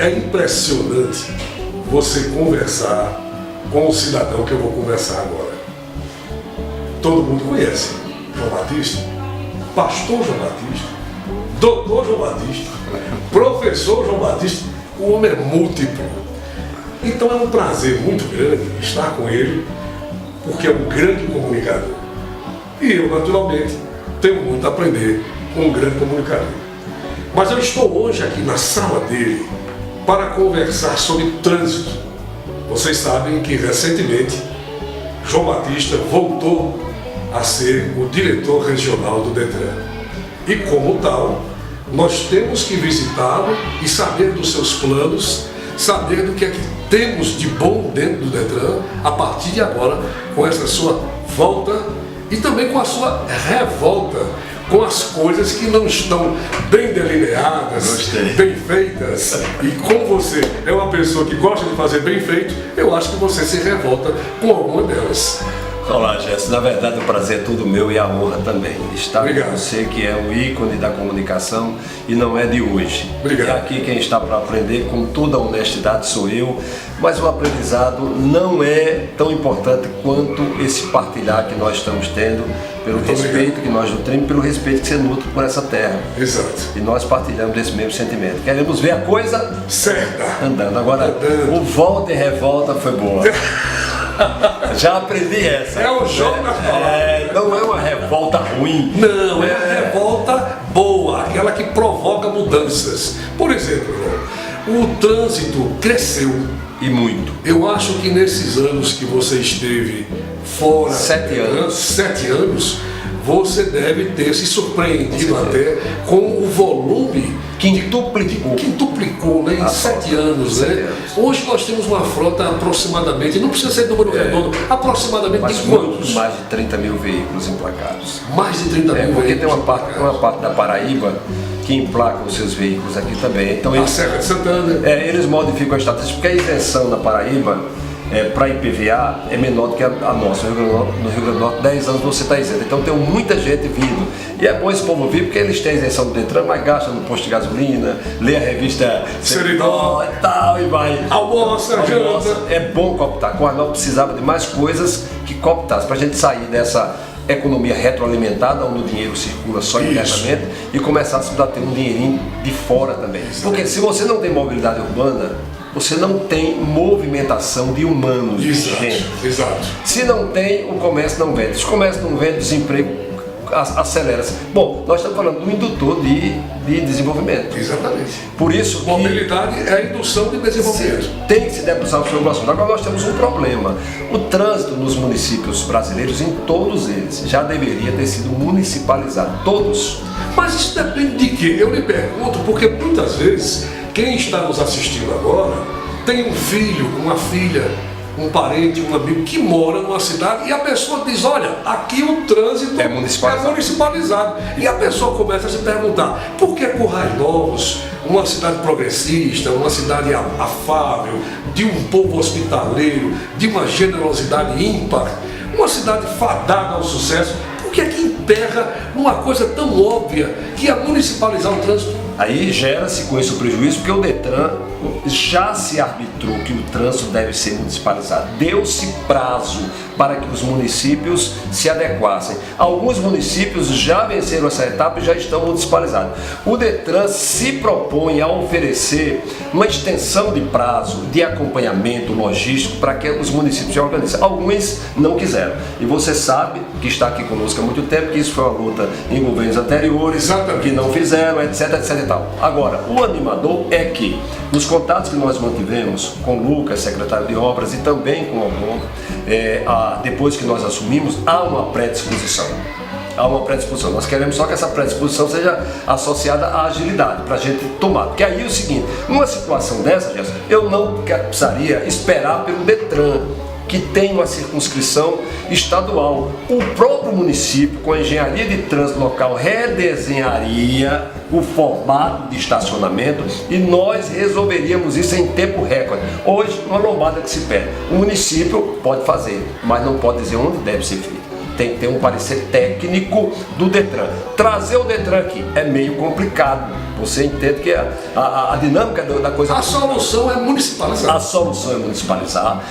é impressionante você conversar com o cidadão que eu vou conversar agora. Todo mundo conhece João Batista, pastor João Batista, doutor João Batista, professor João Batista. O homem é múltiplo. Então é um prazer muito grande estar com ele, porque é um grande comunicador. E eu, naturalmente, tenho muito a aprender com um grande comunicador. Mas eu estou hoje aqui na sala dele para conversar sobre trânsito. Vocês sabem que recentemente João Batista voltou a ser o diretor regional do Detran. E como tal, nós temos que visitá-lo e saber dos seus planos, saber do que é que temos de bom dentro do Detran a partir de agora, com essa sua volta e também com a sua revolta com as coisas que não estão bem delineadas, bem feitas. E como você é uma pessoa que gosta de fazer bem feito, eu acho que você se revolta com alguma delas. Olá, Gerson. Na verdade, o prazer é todo meu e a honra também. Estar com você, que é um ícone da comunicação e não é de hoje. Obrigado. E aqui quem está para aprender com toda a honestidade sou eu, mas o aprendizado não é tão importante quanto esse partilhar que nós estamos tendo, pelo respeito que nós nutrimos, pelo respeito que você nutre por essa terra. Exato. E nós partilhamos esse mesmo sentimento. Queremos ver a coisa certa. Andando. Agora, o volta e revolta foi boa. Já aprendi essa. É o jogo das palavras. Não é uma revolta ruim. Não, é uma revolta boa, aquela que provoca mudanças. Por exemplo, João, o trânsito cresceu. E muito. Eu acho que nesses anos que você esteve fora, 7 anos. 7 anos, você deve ter se surpreendido até com o volume quintuplicou, né, em 7 anos, né? Hoje nós temos uma frota aproximadamente, não precisa ser número redondo, aproximadamente de quantos? Mais de 30 mil veículos emplacados. Mais de 30 mil veículos. Porque tem uma parte da Paraíba que emplacam os seus veículos aqui também. Então a Serra de Santana. Eles modificam a estatística, porque a isenção na Paraíba para IPVA é menor do que a nossa. No Rio Grande do Norte, 10 anos você está isento. Então tem muita gente vindo. E é bom esse povo vir, porque eles têm isenção do Detran, mas gastam no posto de gasolina, lê a revista Seridó e tal, e vai. Almoça. É bom cooptar. O Arnaldo precisava de mais coisas que cooptasse, para a gente sair dessa economia retroalimentada, onde o dinheiro circula só internamente, e começar a ter um dinheirinho de fora também. Porque se você não tem mobilidade urbana, você não tem movimentação de humanos, de gente. Exato. Se não tem, o comércio não vende. Se o comércio não vende, o desemprego acelera-se. Bom, nós estamos falando de um indutor de desenvolvimento. Exatamente. Por isso, mobilidade é a indução de desenvolvimento. Tem que se debruçar sobre o assunto. Agora nós temos um problema. O trânsito nos municípios brasileiros, em todos eles, já deveria ter sido municipalizado. Todos. Mas isso depende de quê? Eu lhe pergunto, porque muitas vezes quem está nos assistindo agora tem um filho, uma filha, um parente, um amigo que mora numa cidade e a pessoa diz, olha, aqui o trânsito é municipalizado. E a pessoa começa a se perguntar, por que Currais Novos, uma cidade progressista, uma cidade afável, de um povo hospitaleiro, de uma generosidade ímpar, uma cidade fadada ao sucesso, por que é que emperra numa coisa tão óbvia que é municipalizar o trânsito? Aí gera-se com isso o prejuízo, porque o Detran já se arbitrou que o trânsito deve ser municipalizado. Deu-se prazo para que os municípios se adequassem. Alguns municípios já venceram essa etapa e já estão municipalizados. O Detran se propõe a oferecer uma extensão de prazo, de acompanhamento logístico para que os municípios se organizem. Alguns não quiseram. E você sabe, que está aqui conosco há muito tempo, que isso foi uma luta em governos anteriores, que não fizeram, etc, etc e tal. Agora, o animador é que, nos contatos que nós mantivemos com o Lucas, secretário de Obras, e também com o Algon, depois que nós assumimos, há uma predisposição. Há uma predisposição. Nós queremos só que essa predisposição seja associada à agilidade, para a gente tomar. Porque aí é o seguinte, numa situação dessa, Gerson, eu não precisaria esperar pelo Detran, que tem uma circunscrição estadual. O próprio município, com a engenharia de trânsito local, redesenharia o formato de estacionamento e nós resolveríamos isso em tempo recorde. Hoje, uma lombada que se perde. O município pode fazer, mas não pode dizer onde deve ser feito. tem que ter um parecer técnico do Detran. Trazer o Detran aqui é meio complicado. Você entende que a dinâmica da coisa... A solução é municipalizar. A solução é municipalizar.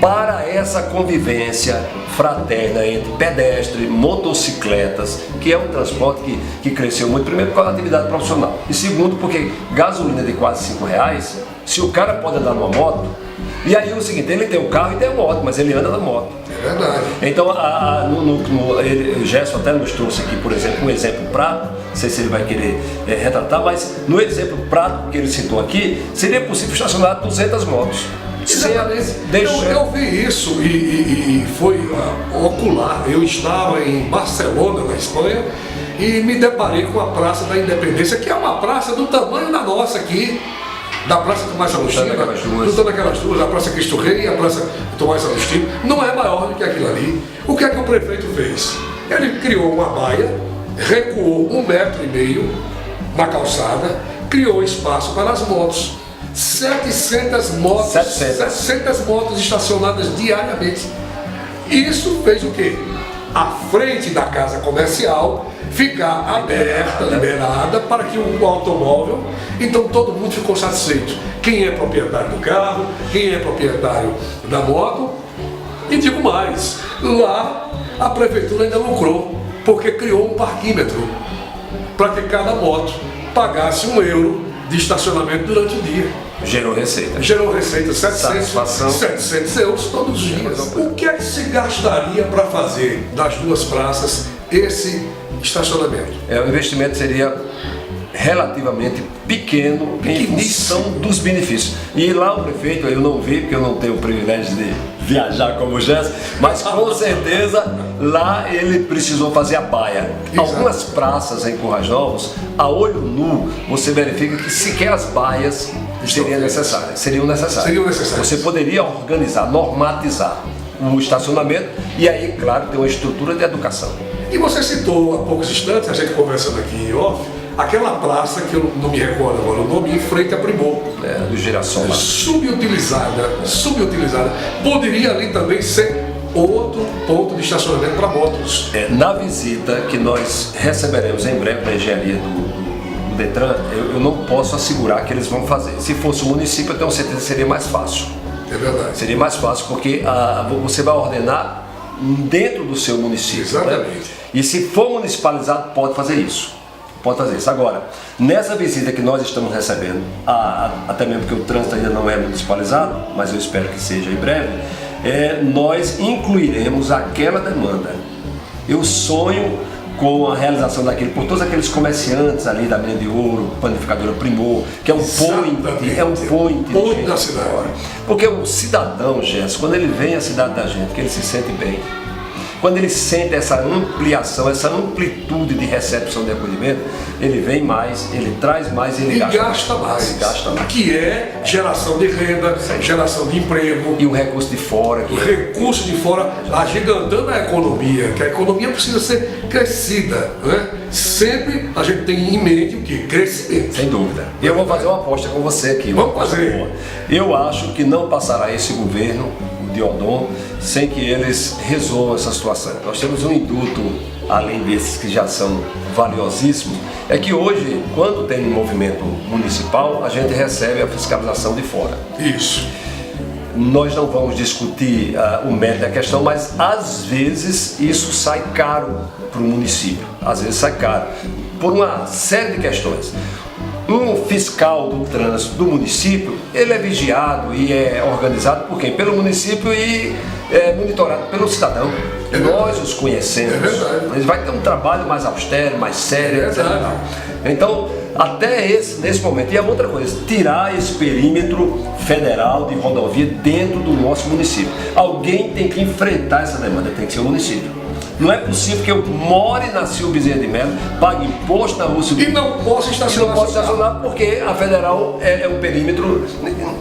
Para essa convivência fraterna entre pedestres, motocicletas, que é um transporte que cresceu muito, primeiro por causa da atividade profissional, e segundo porque gasolina de quase R$5, se o cara pode andar numa moto, e aí é o seguinte, ele tem um carro e tem uma moto, mas ele anda na moto. É verdade. Então, o Gerson até nos trouxe aqui, por exemplo, um exemplo prático, não sei se ele vai querer retratar, mas no exemplo prático que ele citou aqui, seria possível estacionar 200 motos. Eu vi isso e foi ocular. Eu estava em Barcelona, na Espanha, e me deparei com a Praça da Independência, que é uma praça do tamanho da nossa aqui, da Praça Tomás Agostinho, juntando aquelas duas, a Praça Cristo Rei e a Praça Tomás Agostinho, não é maior do que aquilo ali. O que é que o prefeito fez? Ele criou uma baia, recuou 1,5 metro na calçada, criou espaço para as motos. 700 motos estacionadas diariamente. Isso fez o quê? A frente da casa comercial ficar aberta, liberada para que o automóvel, então todo mundo ficou satisfeito. Quem é proprietário do carro, quem é proprietário da moto. E digo mais, lá a prefeitura ainda lucrou, porque criou um parquímetro para que cada moto pagasse €1 de estacionamento durante o dia. Gerou receita. Gerou receita, 700 euros todos os dias. O que é que se gastaria para fazer das duas praças esse estacionamento? O investimento seria relativamente pequeno em função dos benefícios. E lá o prefeito, eu não vi, porque eu não tenho o privilégio de viajar como o Gerson, mas com certeza lá ele precisou fazer a baia. Exato. Algumas praças em Currais Novos, a olho nu, você verifica que sequer as baias seriam necessárias. Você poderia organizar, normatizar o estacionamento e aí, claro, ter uma estrutura de educação. E você citou há poucos instantes, a gente conversando aqui em off, aquela praça que eu não me recordo agora o nome, em frente a Primor. Do Girassol. Subutilizada. Poderia ali também ser outro ponto de estacionamento para motos. Na visita que nós receberemos em breve da engenharia do Detran, eu não posso assegurar que eles vão fazer. Se fosse o município, eu tenho certeza que seria mais fácil. É verdade. Seria mais fácil porque você vai ordenar dentro do seu município. Exatamente. Né? E se for municipalizado, pode fazer isso. Agora, nessa visita que nós estamos recebendo, até mesmo porque o trânsito ainda não é municipalizado, mas eu espero que seja em breve, nós incluiremos aquela demanda. Eu sonho com a realização daquele, por todos aqueles comerciantes ali da Mina de Ouro, Panificadora Primor, que é um point da cidade. Porque o cidadão, Gerson, quando ele vem à cidade da gente, que ele se sente bem, quando ele sente essa ampliação, essa amplitude de recepção de acolhimento, ele vem mais, ele traz mais e ele gasta mais. Que é geração de renda, geração de emprego. E o recurso de fora. O recurso de fora agigantando a economia, que a economia precisa ser crescida. Né? Sempre a gente tem em mente o quê? Crescimento. Sem dúvida. E eu vou fazer uma aposta com você aqui. Vamos fazer. Eu acho que não passará esse governo de Odon sem que eles resolvam essa situação. Nós temos um induto, além desses que já são valiosíssimos, é que hoje, quando tem um movimento municipal, a gente recebe a fiscalização de fora. Isso. Nós não vamos discutir o mérito da questão, mas às vezes isso sai caro para o município. Às vezes sai caro, por uma série de questões. Um fiscal do trânsito do município, ele é vigiado e é organizado por quem? Pelo município e é monitorado pelo cidadão. Nós os conhecemos. Ele vai ter um trabalho mais austero, mais sério, etc. Então, até nesse momento. E a outra coisa, tirar esse perímetro federal de rodovia dentro do nosso município. Alguém tem que enfrentar essa demanda, tem que ser o município. Não é possível que eu more na Silvio Bezerra de Mello, pague imposto na rua e não possa estacionar. Porque a federal é um perímetro.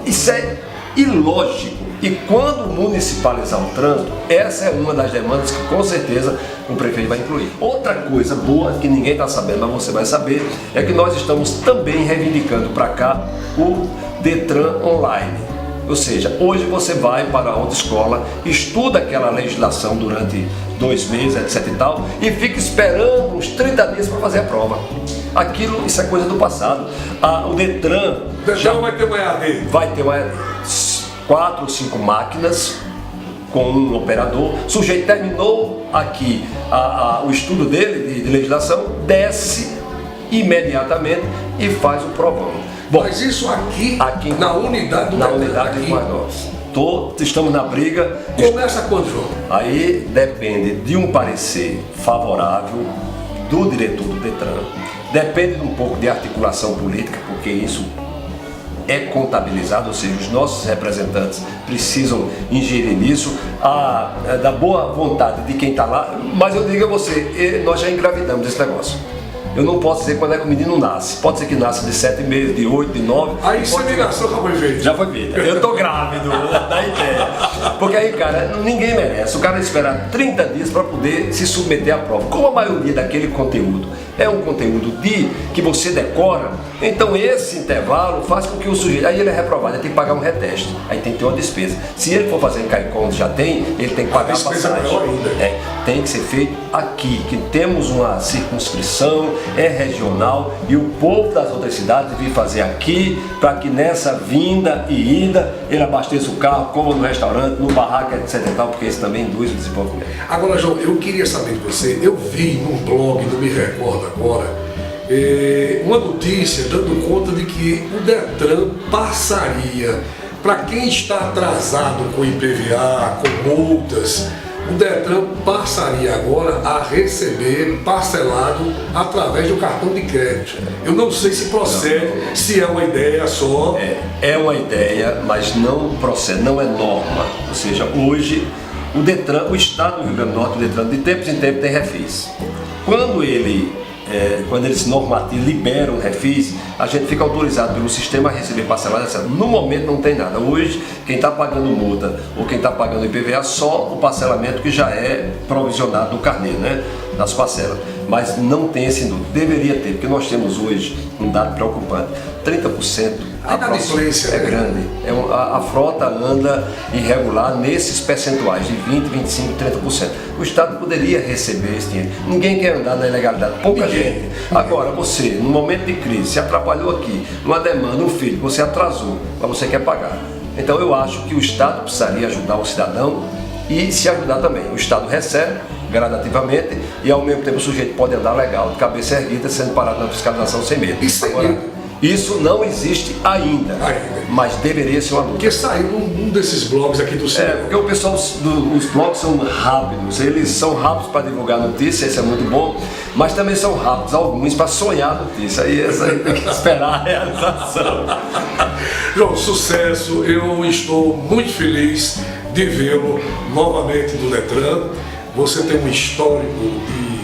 Isso é ilógico. E quando municipalizar o trânsito, essa é uma das demandas que com certeza o prefeito vai incluir. Outra coisa boa que ninguém está sabendo, mas você vai saber, é que nós estamos também reivindicando para cá o Detran Online. Ou seja, hoje você vai para a autoescola, estuda aquela legislação durante 2 meses, etc e tal, e fica esperando uns 30 dias para fazer a prova. Isso é coisa do passado. O Detran já vai ter uma EAD. Vai ter 4 ou 5 máquinas com um operador. O sujeito terminou aqui o estudo dele de legislação, desce imediatamente e faz o provão. Bom, mas isso aqui na unidade do Na unidade de nós. Estamos na briga. Começa quando, João? Aí depende de um parecer favorável do diretor do Detran, depende de um pouco de articulação política, porque isso é contabilizado, ou seja, os nossos representantes precisam ingerir nisso, da boa vontade de quem está lá. Mas eu digo a você, nós já engravidamos esse negócio. Eu não posso dizer quando é que o menino nasce. Pode ser que nasça de 7 meses, de 8, de 9. A inseminação já foi feita. Já foi feita. Eu tô grávido, dá ideia. Porque aí, cara, ninguém merece. O cara esperar 30 dias para poder se submeter à prova. Como a maioria daquele conteúdo é um conteúdo que você decora, então esse intervalo faz com que o sujeito, aí ele é reprovado, ele tem que pagar um reteste, aí tem que ter uma despesa. Se ele for fazer em CAICOM, onde já tem, ele tem que pagar a passagem. Tem que ser feito aqui, que temos uma circunscrição, é regional, e o povo das outras cidades vir fazer aqui, para que nessa vinda e ida ele abasteça o carro, coma no restaurante, no barraco, etc e tal, porque isso também induz o desenvolvimento. Agora, João, eu queria saber de você, eu vi num blog, não me recordo agora, uma notícia dando conta de que o Detran passaria, para quem está atrasado com IPVA, com multas, o Detran passaria agora a receber parcelado através do cartão de crédito. Eu não sei se procede, se é uma ideia só. É uma ideia, mas não procede, não é norma. Ou seja, hoje o Detran, o Estado do Rio Grande do Norte, o Detran, de tempos em tempos tem refis. Quando eles normativos, liberam o refis, a gente fica autorizado pelo sistema a receber parcelado, etc. No momento não tem nada. Hoje, quem está pagando multa ou quem está pagando IPVA, só o parcelamento que já é provisionado no carnê, né, das parcelas. Mas não tem esse número. Deveria ter, porque nós temos hoje um dado preocupante. 30% a inadimplência é grande. A frota anda irregular nesses percentuais de 20%, 25%, 30%. O Estado poderia receber esse dinheiro. Ninguém quer andar na ilegalidade, pouca gente. Agora, você, no momento de crise, se atrapalhou aqui, numa demanda, um filho, você atrasou, mas você quer pagar. Então eu acho que o Estado precisaria ajudar o cidadão e se ajudar também. O Estado recebe gradativamente e ao mesmo tempo o sujeito pode andar legal, de cabeça erguida, sendo parado na fiscalização sem medo. Isso não existe ainda, mas deveria ser uma luta. Porque saiu um desses blogs aqui do centro. Porque o pessoal, os blogs são rápidos, eles são rápidos para divulgar notícia, isso é muito bom, mas também são rápidos, alguns, para sonhar notícia, e essa aí tem que esperar a realização. João, sucesso, eu estou muito feliz de vê-lo novamente no Detran. Você tem um histórico de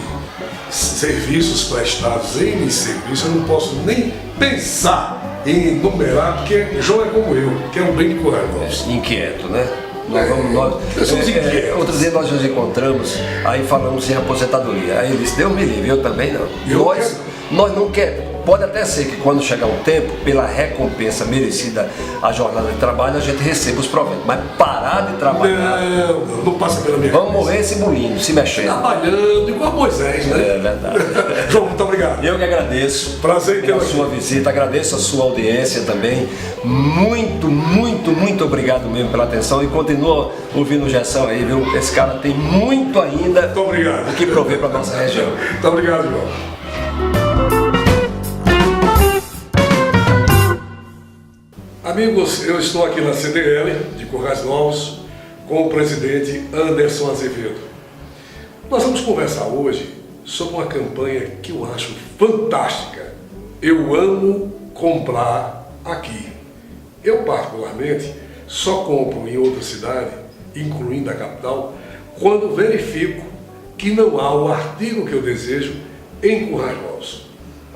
serviços prestados em serviço, eu não posso nem pensar em enumerar, porque João é como eu, que é um bem de Currais. Inquieto, né? Nós somos inquietos. Outro dia nós nos encontramos, aí falamos em aposentadoria. Aí ele disse, Deus me livre, eu também não. Nós não queremos. Pode até ser que quando chegar um tempo, pela recompensa merecida à jornada de trabalho, a gente receba os proventos. Mas parar de trabalhar... Não passa pela minha Vamos morrer se bolindo, se mexendo. Trabalhando igual Moisés, né? É verdade. João, muito obrigado. Eu que agradeço. Prazer em ter a sua visita, agradeço a sua audiência também. Muito, muito, muito obrigado mesmo pela atenção e continua ouvindo o Gerson aí, viu? Esse cara tem muito ainda o que prover para a nossa região. Muito obrigado, João. Amigos, eu estou aqui na CDL de Currais Novos com o presidente Anderson Azevedo. Nós vamos conversar hoje sobre uma campanha que eu acho fantástica. Eu amo comprar aqui. Eu, particularmente, só compro em outra cidade, incluindo a capital, quando verifico que não há o artigo que eu desejo em Currais Novos.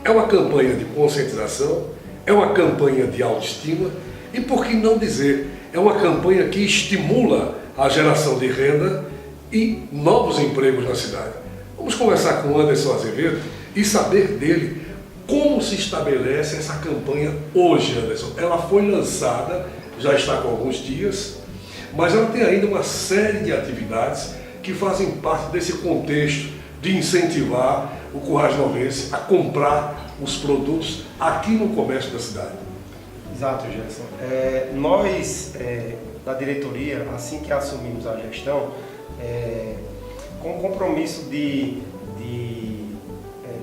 É uma campanha de conscientização, é uma campanha de autoestima e, por que não dizer, é uma campanha que estimula a geração de renda e novos empregos na cidade. Vamos conversar com o Anderson Azevedo e saber dele como se estabelece essa campanha hoje, Anderson. Ela foi lançada já está com alguns dias, mas ela tem ainda uma série de atividades que fazem parte desse contexto de incentivar o currajnovense a comprar os produtos aqui no comércio da cidade. Exato, Gerson. Nós, da diretoria, assim que assumimos a gestão, com o compromisso de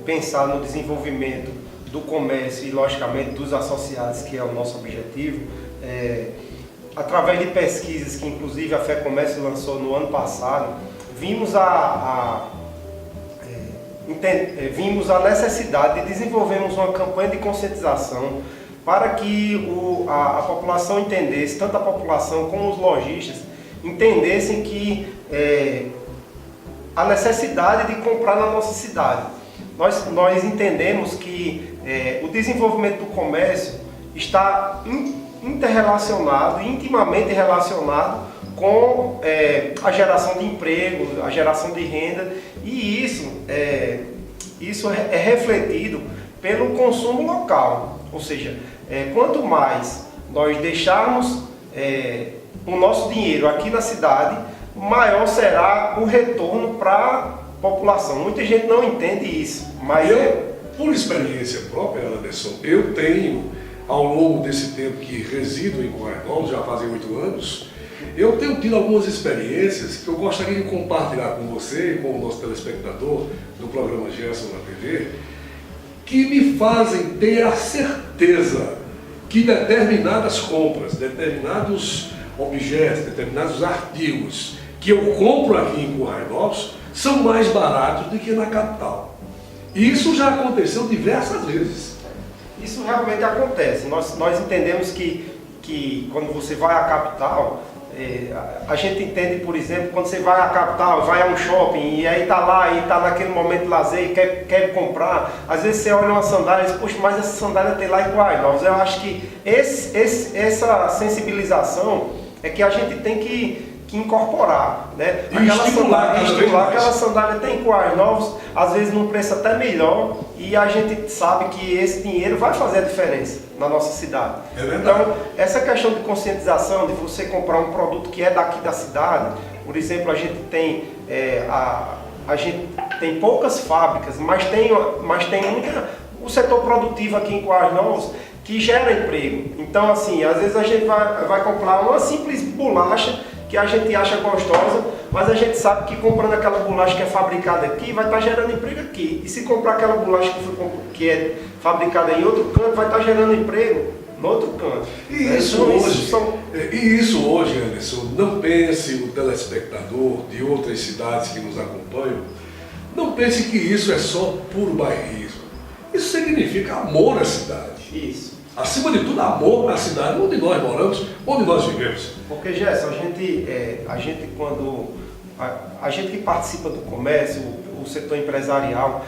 pensar no desenvolvimento do comércio e, logicamente, dos associados, que é o nosso objetivo, através de pesquisas que, inclusive, a FEComércio lançou no ano passado, vimos vimos a necessidade de desenvolvermos uma campanha de conscientização para que a população entendesse, tanto a população como os lojistas, entendessem que a necessidade de comprar na nossa cidade. Nós entendemos que o desenvolvimento do comércio está interrelacionado, intimamente relacionado com a geração de emprego, a geração de renda, e isso é refletido pelo consumo local. Ou seja, quanto mais nós deixarmos o nosso dinheiro aqui na cidade, maior será o retorno para a população. Muita gente não entende isso, mas por experiência própria, Anderson, eu tenho, ao longo desse tempo que resido em Currais Novos, já fazem 8 anos, eu tenho tido algumas experiências que eu gostaria de compartilhar com você e com o nosso telespectador do programa Gerson na TV, que me fazem ter a certeza que determinadas compras, determinados objetos, determinados artigos que eu compro aqui em Currais Novos são mais baratos do que na capital. E isso já aconteceu diversas vezes. Isso realmente acontece. Nós entendemos que quando você vai à capital, a gente entende, por exemplo, quando você vai à capital, vai a um shopping e aí está lá e está naquele momento de lazer e quer comprar, às vezes você olha uma sandália e diz, poxa, mas essa sandália tem lá em Currais Novos. Eu acho que essa sensibilização é que a gente tem que incorporar, né? Aquela sandália tem Currais Novos, às vezes num preço até melhor, e a gente sabe que esse dinheiro vai fazer a diferença na nossa cidade. Então, essa questão de conscientização, de você comprar um produto que é daqui da cidade, por exemplo, a gente tem poucas fábricas, mas tem o setor produtivo aqui em Currais Novos que gera emprego. Então, assim, às vezes a gente vai comprar uma simples bolacha que a gente acha gostosa, mas a gente sabe que comprando aquela bolacha que é fabricada aqui, vai estar gerando emprego aqui. E se comprar aquela bolacha que é fabricada em outro canto, vai estar gerando emprego no outro canto. E isso hoje, Anderson, não pense o telespectador de outras cidades que nos acompanham, não pense que isso é só puro bairrismo. Isso significa amor à cidade. Isso. Acima de tudo, amor na cidade onde nós moramos, onde nós vivemos. Porque, Gerson, a gente que participa do comércio, o setor empresarial,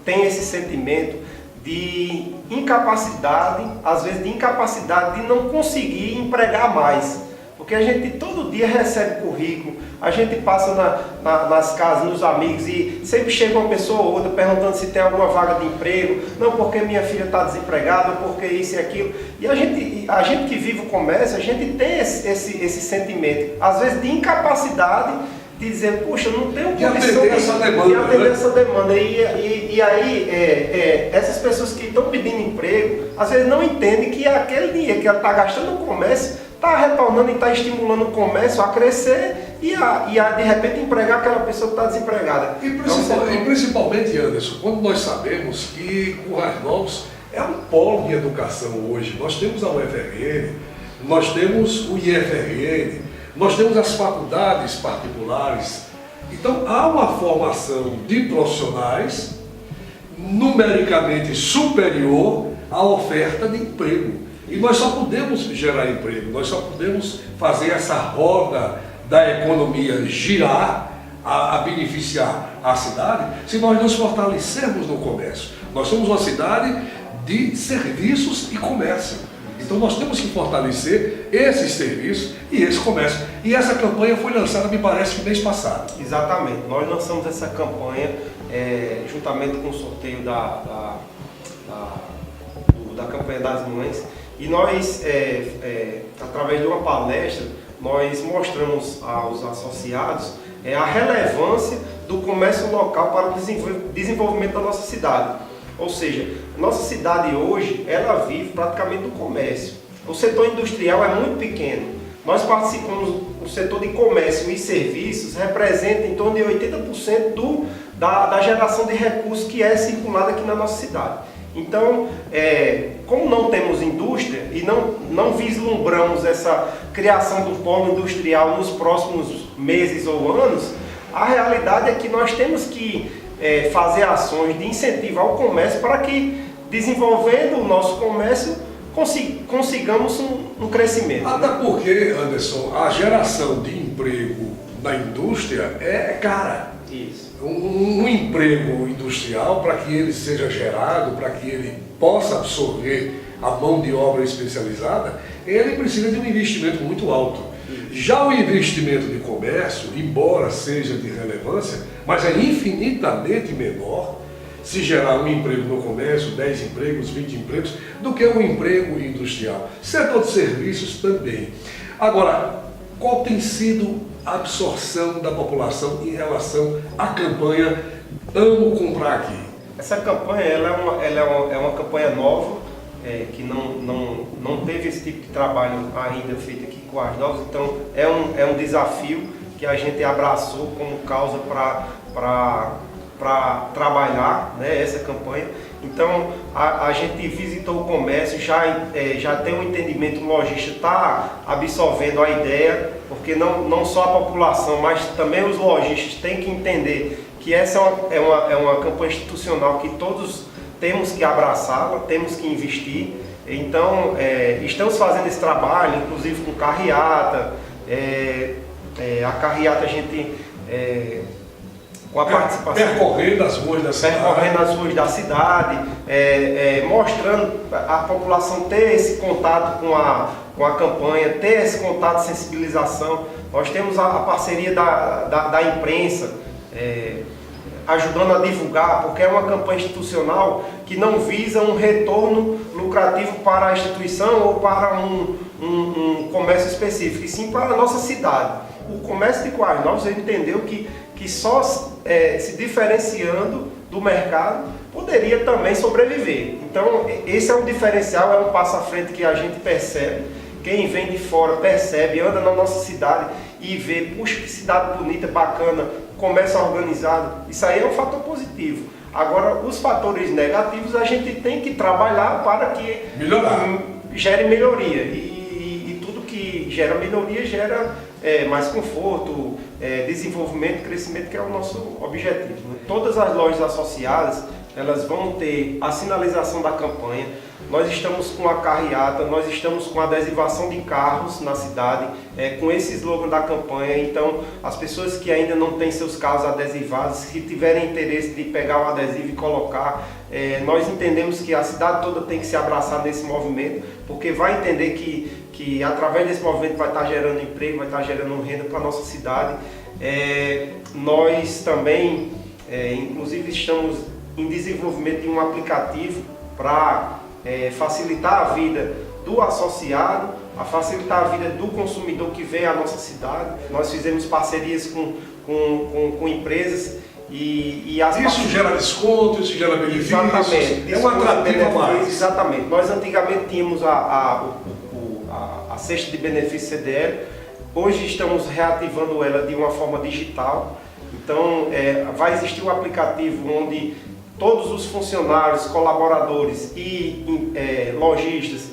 tem esse sentimento de incapacidade, às vezes de incapacidade de não conseguir empregar mais. Porque a gente todo dia recebe currículo, a gente passa nas casas, nos amigos, e sempre chega uma pessoa ou outra perguntando se tem alguma vaga de emprego, não porque minha filha está desempregada, porque isso e aquilo. E a gente que vive o comércio, a gente tem esse sentimento, às vezes de incapacidade, de dizer, puxa, eu não tenho condição de atender essa demanda. E aí, essas pessoas que estão pedindo emprego, às vezes não entendem que aquele dinheiro que ela está gastando no comércio está retornando e está estimulando o comércio a crescer e de repente empregar aquela pessoa que está desempregada. E principalmente, Anderson, quando nós sabemos que Currais Novos é um polo de educação hoje. Nós temos a UFRN, nós temos o IFRN, nós temos as faculdades particulares. Então há uma formação de profissionais numericamente superior à oferta de emprego. E nós só podemos gerar emprego, nós só podemos fazer essa roda da economia girar, a beneficiar a cidade, se nós nos fortalecermos no comércio. Nós somos uma cidade de serviços e comércio. Então nós temos que fortalecer esses serviços e esse comércio. E essa campanha foi lançada, me parece, no mês passado. Exatamente. Nós lançamos essa campanha juntamente com o sorteio da campanha das mães. E nós, através de uma palestra, nós mostramos aos associados a relevância do comércio local para o desenvolvimento da nossa cidade. Ou seja, nossa cidade hoje, ela vive praticamente do comércio. O setor industrial é muito pequeno. Nós participamos do setor de comércio e serviços, representa em torno de 80% da geração de recursos que é circulada aqui na nossa cidade. Então, como não temos indústria e não vislumbramos essa criação do polo industrial nos próximos meses ou anos, a realidade é que nós temos que fazer ações de incentivo ao comércio para que, desenvolvendo o nosso comércio, consigamos um crescimento. Até porque, Anderson, a geração de emprego na indústria é cara. Isso. Um emprego industrial, para que ele seja gerado, para que ele possa absorver a mão de obra especializada, ele precisa de um investimento muito alto. Já o investimento de comércio, embora seja de relevância, mas é infinitamente menor se gerar um emprego no comércio, 10 empregos, 20 empregos, do que um emprego industrial. Setor de serviços também. Agora, qual tem sido a absorção da população em relação à campanha Amo Comprar Aqui? Essa campanha é uma campanha nova, que não teve esse tipo de trabalho ainda feito aqui com as novas, então é um desafio que a gente abraçou como causa para trabalhar, né, essa campanha. Então a gente visitou o comércio, já tem um entendimento, o lojista está absorvendo a ideia, porque não só a população, mas também os lojistas têm que entender que essa é uma campanha institucional que todos temos que abraçá-la, temos que investir. Então estamos fazendo esse trabalho, inclusive com carreata. A carreata a gente... com a participação, percorrendo as ruas da cidade, mostrando a população ter esse contato com a campanha, ter esse contato de sensibilização. Nós temos a parceria da imprensa, ajudando a divulgar, porque é uma campanha institucional que não visa um retorno lucrativo para a instituição ou para um comércio específico, e sim para a nossa cidade. O comércio de Coarne Novos entendeu que só se diferenciando do mercado poderia também sobreviver. Então esse é um diferencial, é um passo à frente que a gente percebe. Quem vem de fora percebe, anda na nossa cidade e vê, puxa, que cidade bonita, bacana, comércio organizado. Isso aí é um fator positivo. Agora, os fatores negativos a gente tem que trabalhar para que gere melhoria. E tudo que gera melhoria gera mais conforto, desenvolvimento, crescimento, que é o nosso objetivo, né? Todas as lojas associadas, elas vão ter a sinalização da campanha. Nós estamos com a carreata, nós estamos com a adesivação de carros na cidade, com esse slogan da campanha. Então, as pessoas que ainda não têm seus carros adesivados, se tiverem interesse de pegar o adesivo e colocar, nós entendemos que a cidade toda tem que se abraçar nesse movimento, porque vai entender que através desse movimento vai estar gerando emprego, vai estar gerando renda para a nossa cidade. Nós também, inclusive, estamos em desenvolvimento de um aplicativo para facilitar a vida do associado, a facilitar a vida do consumidor que vem à nossa cidade. Nós fizemos parcerias com empresas e isso gera desconto, isso gera benefícios. Exatamente. É um atrativo a mais. Exatamente. Nós antigamente tínhamos a cesta de benefício CDL, hoje estamos reativando ela de uma forma digital. Então vai existir um aplicativo onde todos os funcionários, colaboradores e lojistas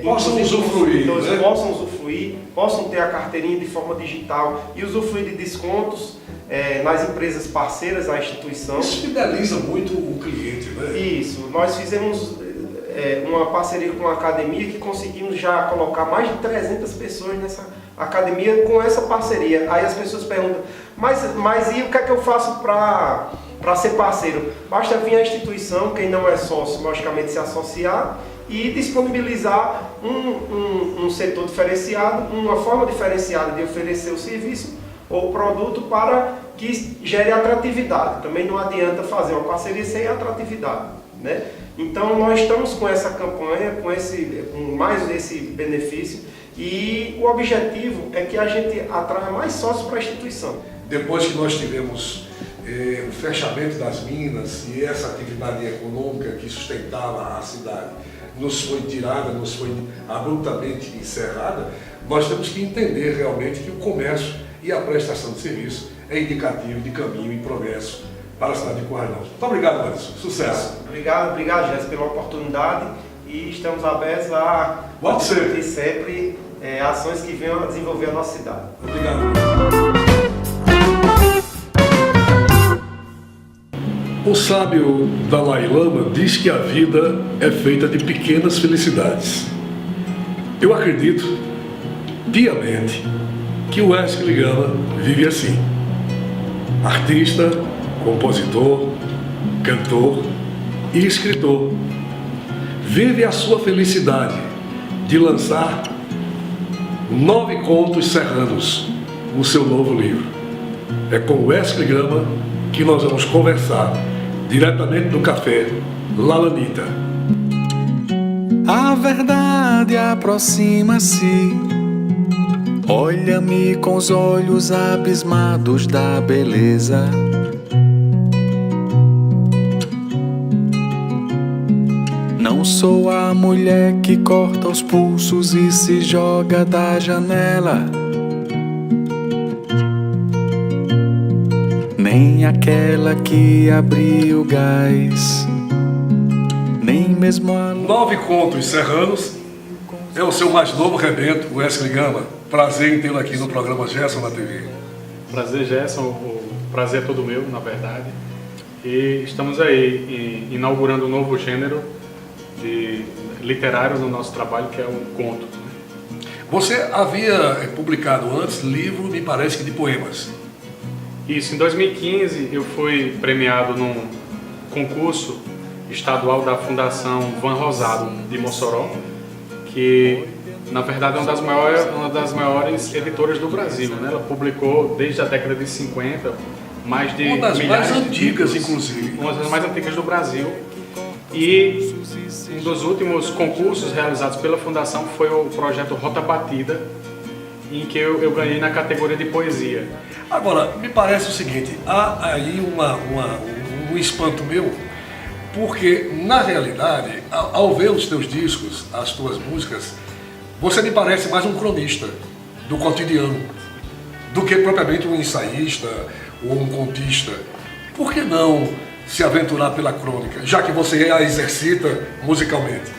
possam usufruir, né? possam ter a carteirinha de forma digital e usufruir de descontos nas empresas parceiras à instituição. Isso fideliza muito o cliente, né? Isso. Nós fizemos uma parceria com a academia que conseguimos já colocar mais de 300 pessoas nessa academia com essa parceria. Aí as pessoas perguntam, mas e o que é que eu faço para ser parceiro? Basta vir à instituição, quem não é sócio, logicamente se associar e disponibilizar um setor diferenciado, uma forma diferenciada de oferecer o serviço ou o produto para que gere atratividade. Também não adianta fazer uma parceria sem atratividade. né? Então nós estamos com essa campanha, com mais esse benefício, e o objetivo é que a gente atraia mais sócios para a instituição. Depois que nós tivemos o fechamento das minas e essa atividade econômica que sustentava a cidade nos foi tirada, nos foi abruptamente encerrada, nós temos que entender realmente que o comércio e a prestação de serviço é indicativo de caminho e progresso para a cidade de Currais Novos. Muito obrigado, Alisson. Sucesso. Obrigado, Jéssica, pela oportunidade, e estamos abertos a discutir sempre ações que venham a desenvolver a nossa cidade. Obrigado. O sábio Dalai Lama diz que a vida é feita de pequenas felicidades. Eu acredito piamente que o Wesley Gama vive assim. Artista, compositor, cantor e escritor. Vive a sua felicidade de lançar 9 contos serranos no seu novo livro. É com o Wesley Gama que nós vamos conversar diretamente do café Lalanita. A verdade aproxima-se, olha-me com os olhos abismados da beleza. Não sou a mulher que corta os pulsos e se joga da janela, nem aquela que abriu o gás, nem mesmo a... 9 contos serranos é o seu mais novo rebento, Wesley Gama. Prazer em tê-lo aqui no programa Gerson na TV. Prazer, Gerson. O prazer é todo meu, na verdade. E estamos aí inaugurando um novo gênero literário no nosso trabalho, que é o conto. Você havia publicado antes livro, me parece que de poemas. Isso, em 2015 eu fui premiado num concurso estadual da Fundação Van Rosado de Mossoró, que na verdade é uma das maiores editoras do Brasil, né? Ela publicou desde a década de 50 mais de uma das milhares mais de antigas, títulos, inclusive. uma das mais antigas do Brasil. E um dos últimos concursos realizados pela Fundação foi o projeto Rota Batida, em que eu ganhei na categoria de poesia. Agora, me parece o seguinte, há aí um espanto meu, porque na realidade, ao ver os teus discos, as tuas músicas, você me parece mais um cronista do cotidiano, do que propriamente um ensaísta ou um contista. Por que não se aventurar pela crônica, já que você a exercita musicalmente?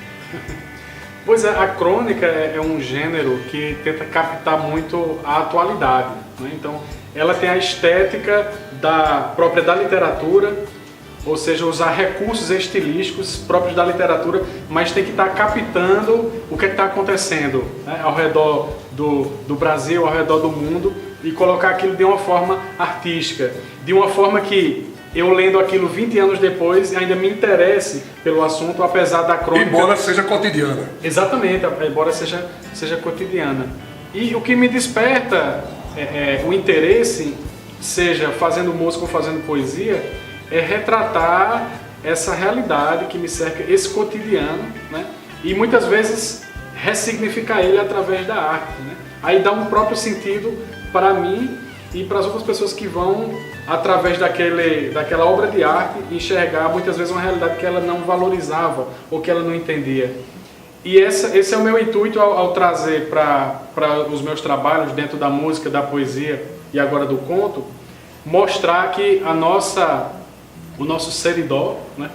Pois é, a crônica é um gênero que tenta captar muito a atualidade, né? Então, ela tem a estética própria da literatura, ou seja, usar recursos estilísticos próprios da literatura, mas tem que estar captando o que está acontecendo, né, ao redor do Brasil, ao redor do mundo, e colocar aquilo de uma forma artística, de uma forma que eu lendo aquilo 20 anos depois ainda me interesse pelo assunto, apesar da crônica... Embora seja cotidiana. Exatamente, embora seja cotidiana. E o que me desperta o interesse, seja fazendo música ou fazendo poesia, é retratar essa realidade que me cerca, esse cotidiano, né? E muitas vezes ressignificar ele através da arte, né? Aí dá um próprio sentido para mim e para as outras pessoas que vão, através daquela obra de arte, enxergar muitas vezes uma realidade que ela não valorizava ou que ela não entendia. E esse é o meu intuito ao trazer para os meus trabalhos dentro da música, da poesia e agora do conto, mostrar que o nosso seridó, né?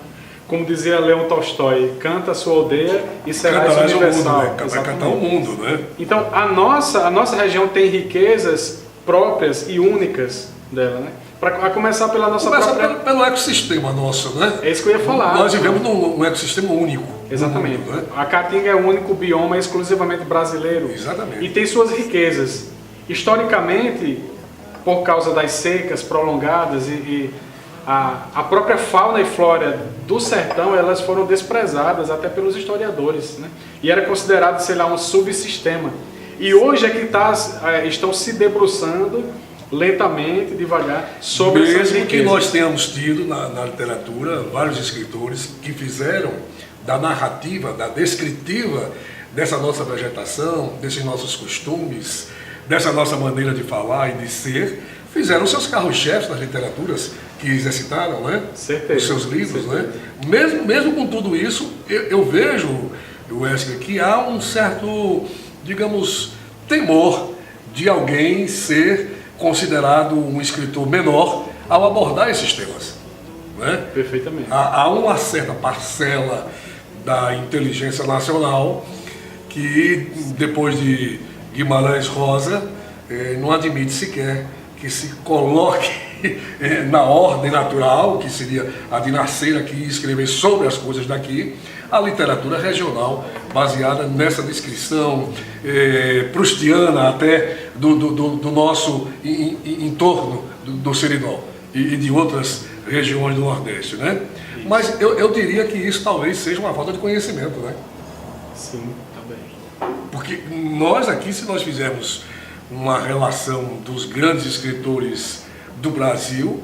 Como dizia Leon Tolstói, canta a sua aldeia e será universal. Mundo, né? Vai cantar o mundo, né? Então a nossa região tem riquezas próprias e únicas dela, né? Para começar pela nossa própria... pelo ecossistema nosso, né? É isso que eu ia falar. Nós vivemos num ecossistema único. Exatamente. Mundo, né? A Caatinga é o único bioma exclusivamente brasileiro. Exatamente. E tem suas riquezas. Historicamente, por causa das secas prolongadas e a própria fauna e flora do sertão, elas foram desprezadas até pelos historiadores, né? E era considerado, sei lá, um subsistema. E hoje é que estão se debruçando lentamente, devagar, sobre essas Mesmo que riquezas. nós tenhamos tido na literatura vários escritores que fizeram da narrativa, da descritiva dessa nossa vegetação, desses nossos costumes, dessa nossa maneira de falar e de ser, fizeram seus carros-chefes nas literaturas que exercitaram, né? Certeza, Os seus livros, certeza. né? Mesmo com tudo isso, eu vejo, Wesley, que há um certo, digamos, temor de alguém ser considerado um escritor menor ao abordar esses temas, né? Perfeitamente. Há uma certa parcela da inteligência nacional que, depois de Guimarães Rosa, não admite sequer que se coloque na ordem natural, que seria a de nascer aqui e escrever sobre as coisas daqui, a literatura regional, baseada nessa descrição proustiana até do nosso entorno do Seridó e de outras regiões do Nordeste, né? Isso. Mas eu diria que isso talvez seja uma falta de conhecimento, né? Sim, também. Porque nós aqui, se nós fizermos uma relação dos grandes escritores do Brasil,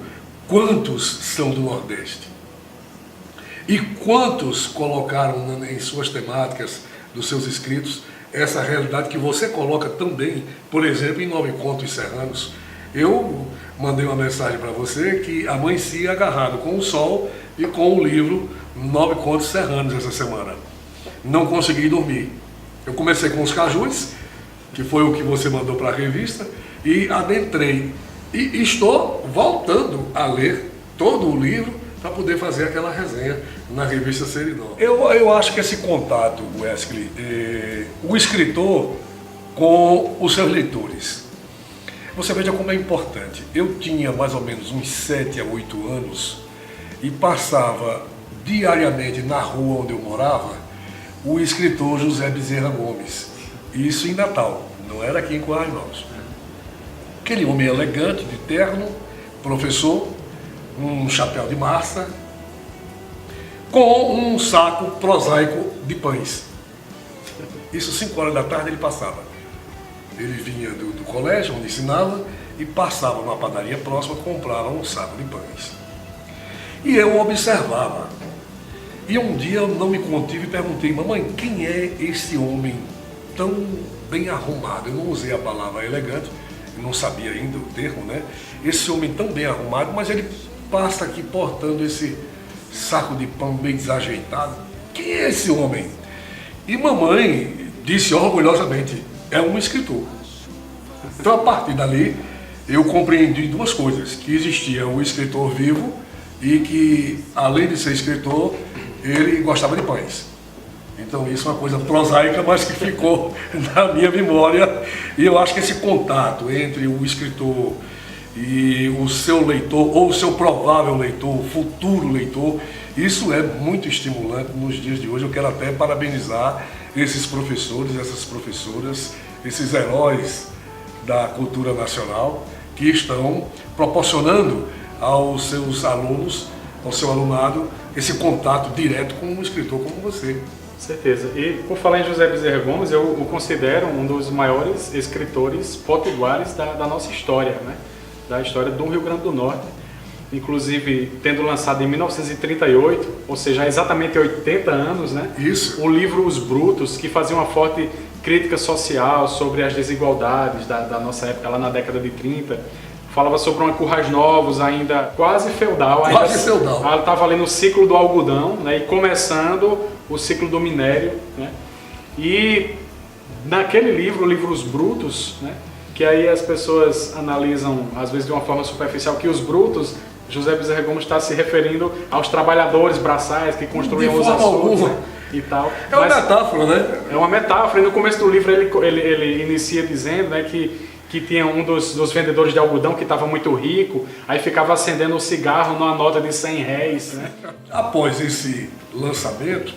quantos são do Nordeste? E quantos colocaram em suas temáticas, dos seus escritos, essa realidade que você coloca também, por exemplo, em 9 Contos Serranos. Eu mandei uma mensagem para você que amanheci agarrado com o sol e com o livro 9 Contos Serranos essa semana. Não consegui dormir. Eu comecei com os cajus, que foi o que você mandou para a revista, e adentrei. E estou voltando a ler todo o livro para poder fazer aquela resenha na revista Seridó. Eu acho que esse contato, Wesley, o escritor com os seus leitores, você veja como é importante. Eu tinha mais ou menos uns 7 a 8 anos e passava diariamente na rua onde eu morava o escritor José Bezerra Gomes. Isso em Natal, não era aqui em Currais Novos. Aquele homem elegante, de terno, professor, um chapéu de massa, com um saco prosaico de pães. Isso 5 horas da tarde ele passava. Ele vinha do colégio onde ensinava e passava numa padaria próxima, comprava um saco de pães. E eu observava. E um dia eu não me contive e perguntei: mamãe, quem é esse homem tão bem arrumado? Eu não usei a palavra elegante, eu não sabia ainda o termo, né? Esse homem tão bem arrumado, mas ele passa aqui portando esse saco de pão bem desajeitado. Quem é esse homem? E mamãe disse orgulhosamente: é um escritor. Então, a partir dali, eu compreendi 2 coisas: que existia um escritor vivo e que, além de ser escritor, ele gostava de pães. Então, isso é uma coisa prosaica, mas que ficou na minha memória. E eu acho que esse contato entre o escritor e o seu leitor, ou o seu provável leitor, o futuro leitor, isso é muito estimulante nos dias de hoje. Eu quero até parabenizar esses professores, essas professoras, esses heróis da cultura nacional que estão proporcionando aos seus alunos, ao seu alunado, esse contato direto com um escritor como você. Certeza. E por falar em José Bezerra Gomes, eu o considero um dos maiores escritores potiguares da nossa história, né? Da história do Rio Grande do Norte. Inclusive, tendo lançado em 1938, ou seja, há exatamente 80 anos, né? Isso. O livro Os Brutos, que fazia uma forte crítica social sobre as desigualdades da nossa época, lá na década de 30. Falava sobre uma Currais Novos ainda quase feudal. Quase feudal. Ela estava ali no ciclo do algodão, né? E começando o ciclo do minério, né? E naquele livro, o livro Os Brutos, né? Que aí as pessoas analisam, às vezes de uma forma superficial, que os brutos, José Bezerra Gomes está se referindo aos trabalhadores braçais que construíam os açudes, né, e tal. É uma metáfora, né? É uma metáfora, e no começo do livro ele inicia dizendo, né, que tinha um dos vendedores de algodão que estava muito rico, aí ficava acendendo um cigarro numa nota de 100 réis, né? Após esse lançamento,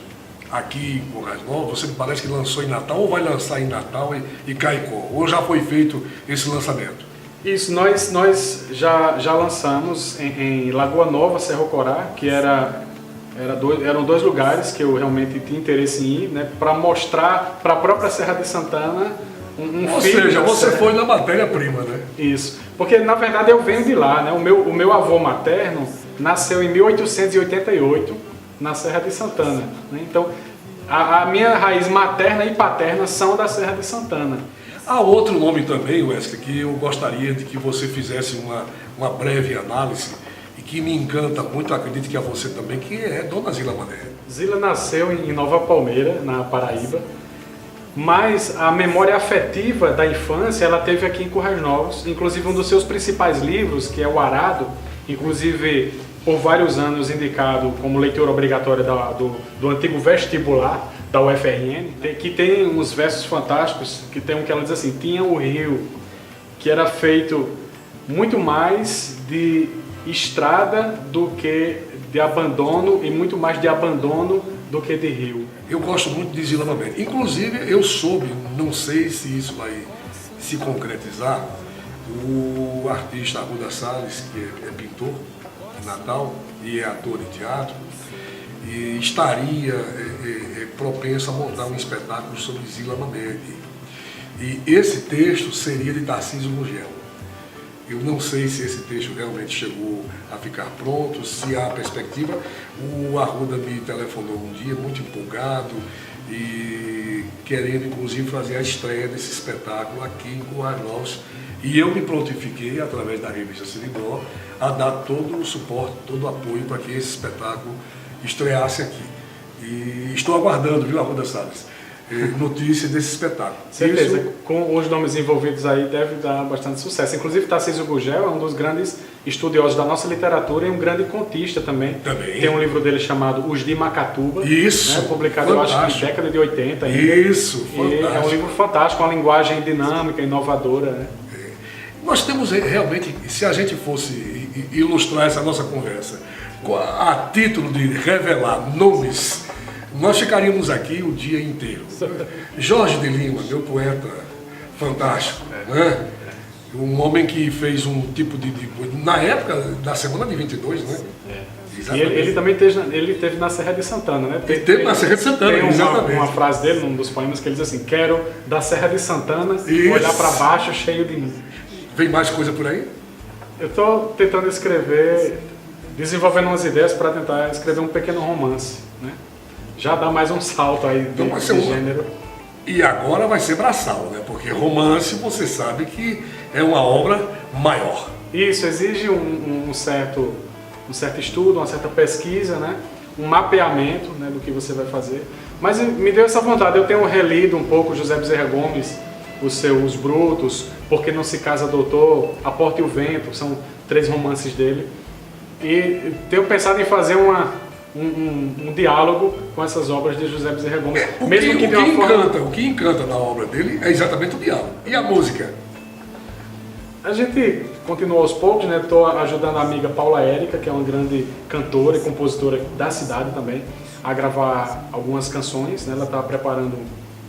aqui em Currais Novos, você me parece que lançou em Natal, ou vai lançar em Natal e Caicó? Ou já foi feito esse lançamento? Isso, nós já lançamos em Lagoa Nova, Cerro Corá, que eram 2 lugares que eu realmente tinha interesse em ir, né, para mostrar para a própria Serra de Santana um Ou filho seja, da você serra. foi na matéria-prima, né? Isso, porque na verdade eu venho de lá, né? O meu avô materno nasceu em 1888 na Serra de Santana, né? Então a minha raiz materna e paterna são da Serra de Santana. Há outro nome também, Wesley, que eu gostaria de que você fizesse uma breve análise e que me encanta muito, acredito que a você também, que é Dona Zila Mané. Zila nasceu em Nova Palmeira, na Paraíba, mas a memória afetiva da infância ela teve aqui em Currais Novos, inclusive um dos seus principais livros, que é o Arado, inclusive por vários anos indicado como leitura obrigatória do antigo vestibular da UFRN, que tem uns versos fantásticos, que tem um que ela diz assim: tinha o rio, que era feito muito mais de estrada do que de abandono, e muito mais de abandono do que de rio. Eu gosto muito de Zila Mané. Inclusive, eu soube, não sei se isso vai se concretizar, o artista Arruda Salles, que é pintor de Natal e é ator de teatro, e estaria propenso a montar um espetáculo sobre Zila Mané. E esse texto seria de Tarcísio Gugel. Eu não sei se esse texto realmente chegou a ficar pronto, se há perspectiva. O Arruda me telefonou um dia muito empolgado e querendo inclusive fazer a estreia desse espetáculo aqui em Currais Novos. E eu me prontifiquei, através da revista Seridó, a dar todo o suporte, todo o apoio para que esse espetáculo estreasse aqui. E estou aguardando, viu, Arruda Salles, notícia desse espetáculo. Certeza, Isso... com os nomes envolvidos aí deve dar bastante sucesso. Inclusive Tarcísio Gugel é um dos grandes estudiosos da nossa literatura e um grande contista também. Tem um livro dele chamado Os de Macatuba, Isso, né, publicado eu acho que na década de 80 ainda. Isso, e é um livro fantástico, uma linguagem dinâmica, inovadora, né? Nós temos realmente, se a gente fosse ilustrar essa nossa conversa a título de revelar nomes, nós ficaríamos aqui o dia inteiro. Jorge de Lima, meu poeta fantástico, né? Um homem que fez um tipo de na época da semana de 22, né? E ele também teve na Serra de Santana, né? Teve na Serra de Santana, tem exatamente. Uma frase dele, num dos poemas, que ele diz assim: quero da Serra de Santana olhar para baixo cheio de mim. Vem mais coisa por aí? Eu estou tentando escrever, desenvolvendo umas ideias para tentar escrever um pequeno romance, né? Já dá mais um salto aí de gênero. E agora vai ser braçal, né? Porque romance, você sabe que é uma obra maior. Isso, exige um certo estudo, uma certa pesquisa, né? Um mapeamento, né, do que você vai fazer. Mas me deu essa vontade. Eu tenho relido um pouco José Bezerra Gomes, os seus Brutos, Porque Não Se Casa Doutor, A Porta e o Vento, são 3 romances dele. E tenho pensado em fazer um diálogo com essas obras de José Bezerra Gomes. O que encanta na obra dele é exatamente o diálogo. E a música? A gente continua aos poucos, né? Estou ajudando a amiga Paula Érica, que é uma grande cantora e compositora da cidade também, a gravar algumas canções, né? Ela está preparando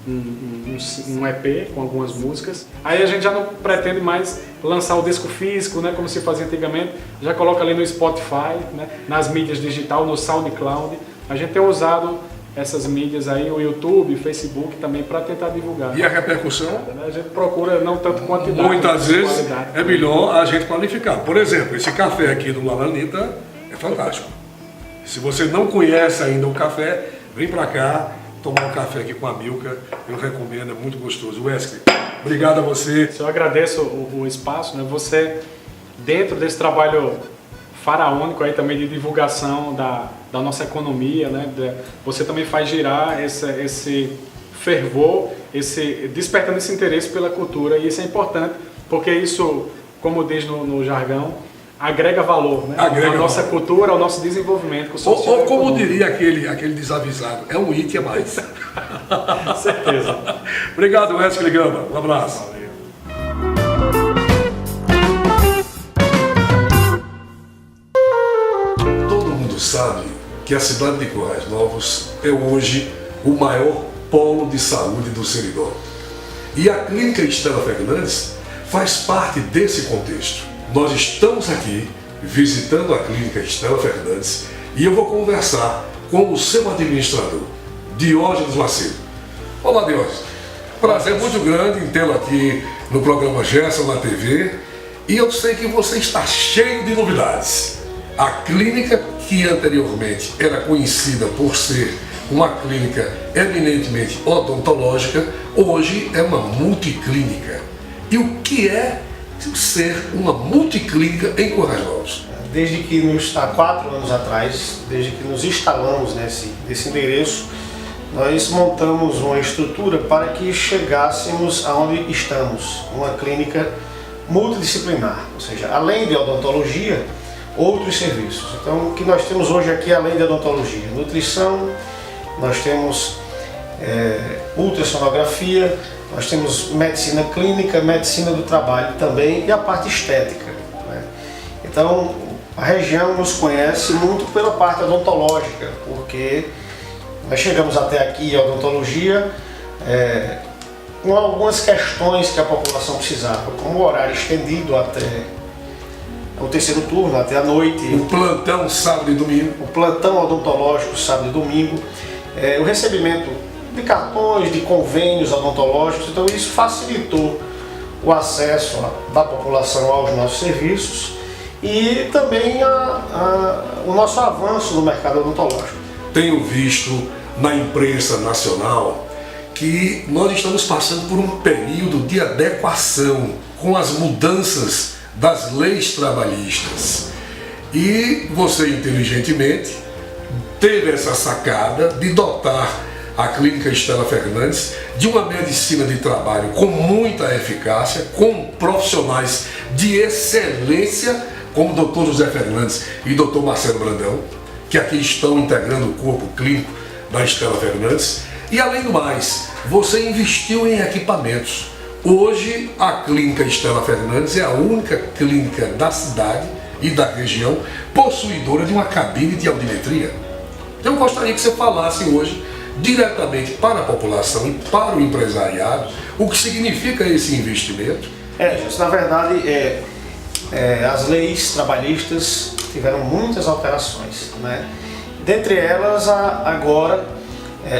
um EP com algumas músicas. Aí a gente já não pretende mais lançar o disco físico, né, como se fazia antigamente. Já coloca ali no Spotify, né, nas mídias digitais, no SoundCloud. A gente tem usado essas mídias aí, o YouTube, o Facebook também, para tentar divulgar. E a repercussão? A gente procura não tanto quantidade. Muitas vezes qualidade. É melhor a gente qualificar. Por exemplo, esse café aqui do Lalanita é fantástico. Se você não conhece ainda o café, vem para cá tomar um café aqui com a Milka. Eu recomendo, é muito gostoso. Wesley, obrigado a você. Eu agradeço o espaço, né? Você, dentro desse trabalho faraônico aí também de divulgação da nossa economia, né? Você também faz girar esse fervor, despertando esse interesse pela cultura, e isso é importante, porque isso, como diz no jargão, agrega valor, né? Agrega a nossa valor. cultura, ao nosso desenvolvimento. Ou como diria aquele desavisado, é um it a mais. Certeza. Obrigado, Wesley Gama. Um abraço. Todo mundo sabe que a cidade de Currais Novos é hoje o maior polo de saúde do Seridó. E a Clínica Estela Fernandes faz parte desse contexto. Nós estamos aqui visitando a Clínica Estela Fernandes e eu vou conversar com o seu administrador, Diógenes Macedo. Olá, Diógenes. Prazer muito grande em tê-lo aqui no programa Gerson na TV. E eu sei que você está cheio de novidades. A clínica, que anteriormente era conhecida por ser uma clínica eminentemente odontológica, hoje é uma multiclínica. E o que é ser uma multiclínica em Currais Novos? Desde que há 4 anos atrás, desde que nos instalamos nesse endereço, nós montamos uma estrutura para que chegássemos aonde estamos, uma clínica multidisciplinar, ou seja, além de odontologia, outros serviços. Então, o que nós temos hoje aqui, além de odontologia, nutrição, nós temos ultrassonografia, nós temos medicina clínica, medicina do trabalho também e a parte estética, né? Então, a região nos conhece muito pela parte odontológica, porque nós chegamos até aqui a odontologia com algumas questões que a população precisava, como o horário estendido até o terceiro turno, até a noite. O plantão sábado e domingo. O plantão odontológico sábado e domingo. O recebimento de cartões, de convênios odontológicos. Então isso facilitou o acesso da população aos nossos serviços e também o nosso avanço no mercado odontológico. Tenho visto na imprensa nacional que nós estamos passando por um período de adequação com as mudanças das leis trabalhistas. E você, inteligentemente, teve essa sacada de dotar a Clínica Estela Fernandes de uma medicina de trabalho com muita eficácia, com profissionais de excelência, como o Dr. José Fernandes e o Dr. Marcelo Brandão, que aqui estão integrando o corpo clínico da Estela Fernandes. E além do mais, você investiu em equipamentos. Hoje a Clínica Estela Fernandes é a única clínica da cidade e da região possuidora de uma cabine de audiometria. Eu gostaria que você falasse hoje diretamente para a população e para o empresariado o que significa esse investimento. Na verdade, as leis trabalhistas tiveram muitas alterações, né? Dentre elas, agora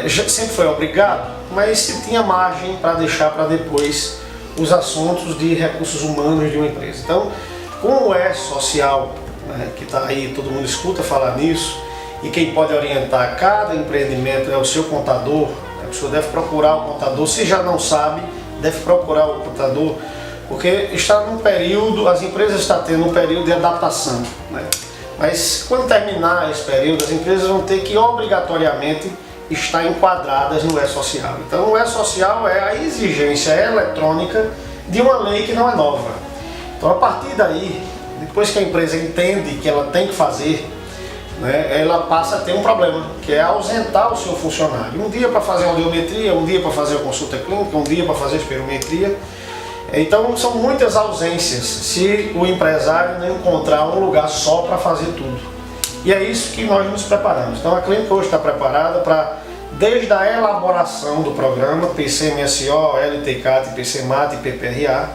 sempre foi obrigado, mas se tinha margem para deixar para depois os assuntos de recursos humanos de uma empresa. Então, como é social, né, que está aí, todo mundo escuta falar nisso, e quem pode orientar cada empreendimento é o seu contador, a pessoa deve procurar o contador, se já não sabe, deve procurar o contador, porque está num período, as empresas estão tendo um período de adaptação, né? Mas quando terminar esse período, as empresas vão ter que obrigatoriamente estar enquadradas no E-Social. Então o E-Social é a exigência eletrônica de uma lei que não é nova. Então a partir daí, depois que a empresa entende que ela tem que fazer, né, ela passa a ter um problema, que é ausentar o seu funcionário. Um dia para fazer a audiometria, um dia para fazer a consulta clínica, um dia para fazer a espirometria. Então são muitas ausências se o empresário não encontrar um lugar só para fazer tudo. E é isso que nós nos preparamos. Então a clínica hoje está preparada para, desde a elaboração do programa PCMSO, LTCAT, PCMAT e PPRA,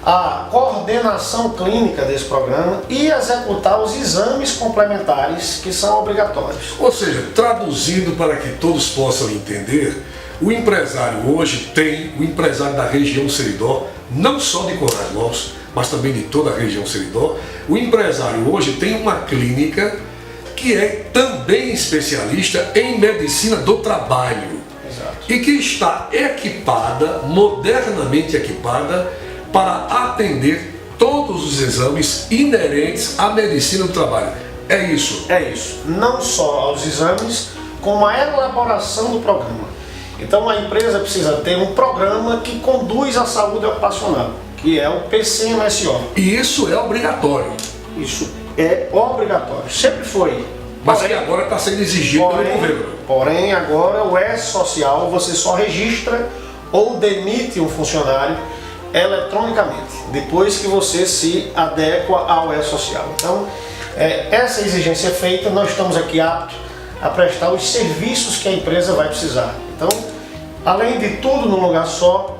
a coordenação clínica desse programa e executar os exames complementares que são obrigatórios. Ou seja, traduzindo para que todos possam entender, o empresário hoje tem, o empresário da região Seridó, não só de Currais Novos, mas também de toda a região Seridó, o empresário hoje tem uma clínica que é também especialista em medicina do trabalho. Exato. E que está equipada, modernamente equipada, para atender todos os exames inerentes à medicina do trabalho. É isso? É isso. Não só aos exames, como a elaboração do programa. Então a empresa precisa ter um programa que conduz à saúde ocupacional, que é o PCMSO. E isso é obrigatório. Isso é obrigatório, sempre foi. Mas que agora está sendo exigido pelo governo. Porém, agora o E-Social você só registra ou demite um funcionário eletronicamente, depois que você se adequa ao E-Social. Então, essa exigência é feita, nós estamos aqui aptos a prestar os serviços que a empresa vai precisar. Então, além de tudo num lugar só,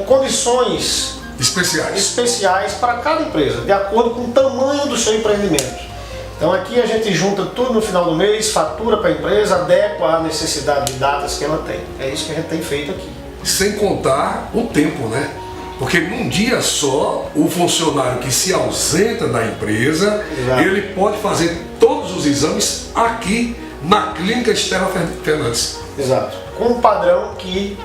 condições especiais para cada empresa, de acordo com o tamanho do seu empreendimento. Então aqui a gente junta tudo no final do mês, fatura para a empresa, adequa à necessidade de datas que ela tem. É isso que a gente tem feito aqui. sem contar o tempo, né? Porque num dia só, o funcionário que se ausenta da empresa, Exato. ele pode fazer todos os exames aqui na Clínica Estela Fernandes. Exato. Com um padrão que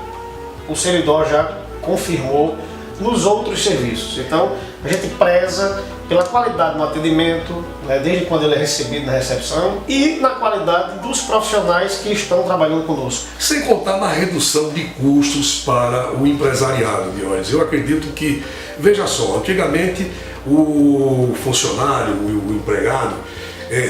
o servidor já confirmou nos outros serviços. Então, a gente preza pela qualidade no atendimento, né, desde quando ele é recebido na recepção, e na qualidade dos profissionais que estão trabalhando conosco. Sem contar na redução de custos para o empresariado, Diógenes. Eu acredito que, veja só, antigamente o funcionário, o empregado,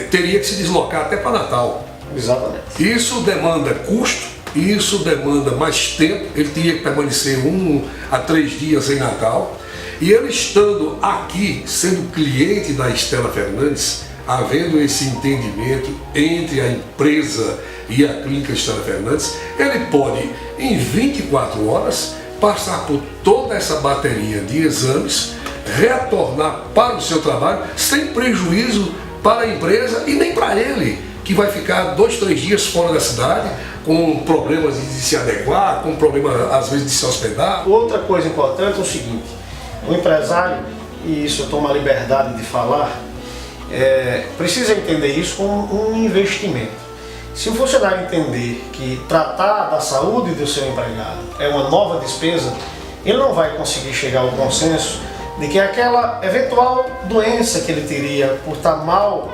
teria que se deslocar até para Natal. Exatamente. Isso demanda custo, isso demanda mais tempo, ele tinha que permanecer 1 a 3 dias em Natal. E ele estando aqui, sendo cliente da Estela Fernandes, havendo esse entendimento entre a empresa e a Clínica Estela Fernandes, ele pode, em 24 horas, passar por toda essa bateria de exames, retornar para o seu trabalho, sem prejuízo para a empresa e nem para ele, que vai ficar 2, 3 dias fora da cidade, com problemas de se adequar, com problema às vezes de se hospedar. Outra coisa importante é o seguinte: o empresário, e isso eu tomo a liberdade de falar, precisa entender isso como um investimento. Se o funcionário entender que tratar da saúde do seu empregado é uma nova despesa, ele não vai conseguir chegar ao consenso de que aquela eventual doença que ele teria por estar mal,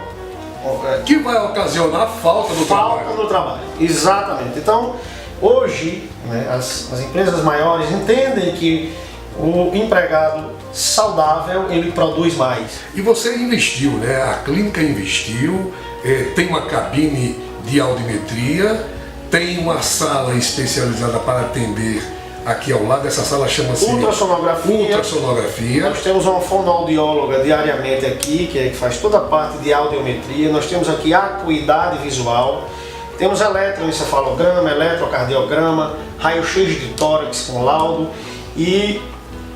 Que vai ocasionar falta do trabalho. no trabalho. Exatamente. Então, hoje, né, as empresas maiores entendem que o empregado saudável, ele produz mais. E você investiu, né? A clínica investiu, tem uma cabine de audiometria, tem uma sala especializada para atender aqui ao lado. Essa sala chama-se ultrassonografia. Nós temos uma fonoaudióloga diariamente aqui, que faz toda a parte de audiometria. Nós temos aqui acuidade visual. Temos eletroencefalograma, eletrocardiograma, raio-x de tórax com laudo e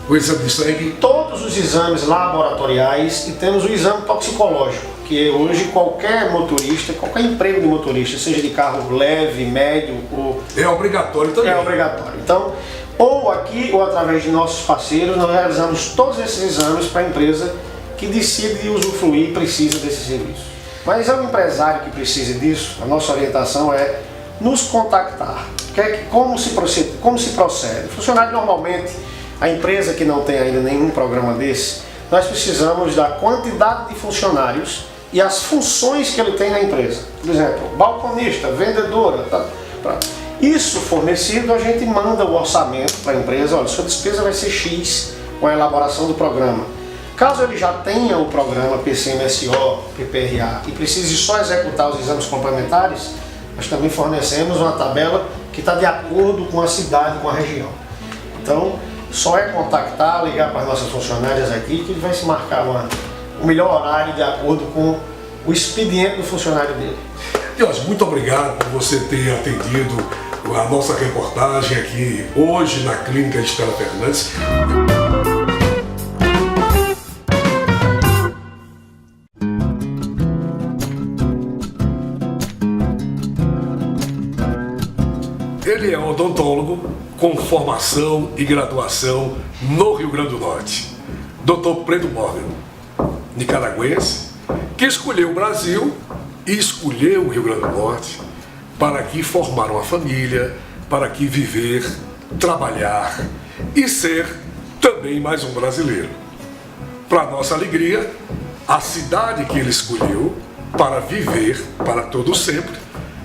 O exame de sangue. todos os exames laboratoriais, e temos o exame toxicológico, que hoje qualquer motorista, qualquer emprego de motorista, seja de carro leve, médio ou É obrigatório também. é obrigatório. Então, ou aqui ou através de nossos parceiros, nós realizamos todos esses exames para a empresa que decide usufruir e precisa desse serviço. Mas é um empresário que precisa disso, a nossa orientação é nos contactar. Como se procede? O funcionário normalmente, a empresa que não tem ainda nenhum programa desse, nós precisamos da quantidade de funcionários e as funções que ele tem na empresa. Por exemplo, balconista, vendedora, Isso fornecido, a gente manda o orçamento para a empresa: olha, sua despesa vai ser X com a elaboração do programa. Caso ele já tenha o programa PCMSO, PPRA e precise só executar os exames complementares, nós também fornecemos uma tabela que está de acordo com a cidade, com a região. Então, só é contactar, ligar para as nossas funcionárias aqui, que vai se marcar o melhor horário de acordo com o expediente do funcionário dele. Diógenes, muito obrigado por você ter atendido a nossa reportagem aqui hoje na Clínica Estela Fernandes. Ele é odontólogo com formação e graduação no Rio Grande do Norte. Dr. Pedro Morgan, nicaragüense, que escolheu o Brasil e escolheu o Rio Grande do Norte para aqui formar uma família, para aqui viver, trabalhar e ser também mais um brasileiro. Para nossa alegria, a cidade que ele escolheu para viver para todo sempre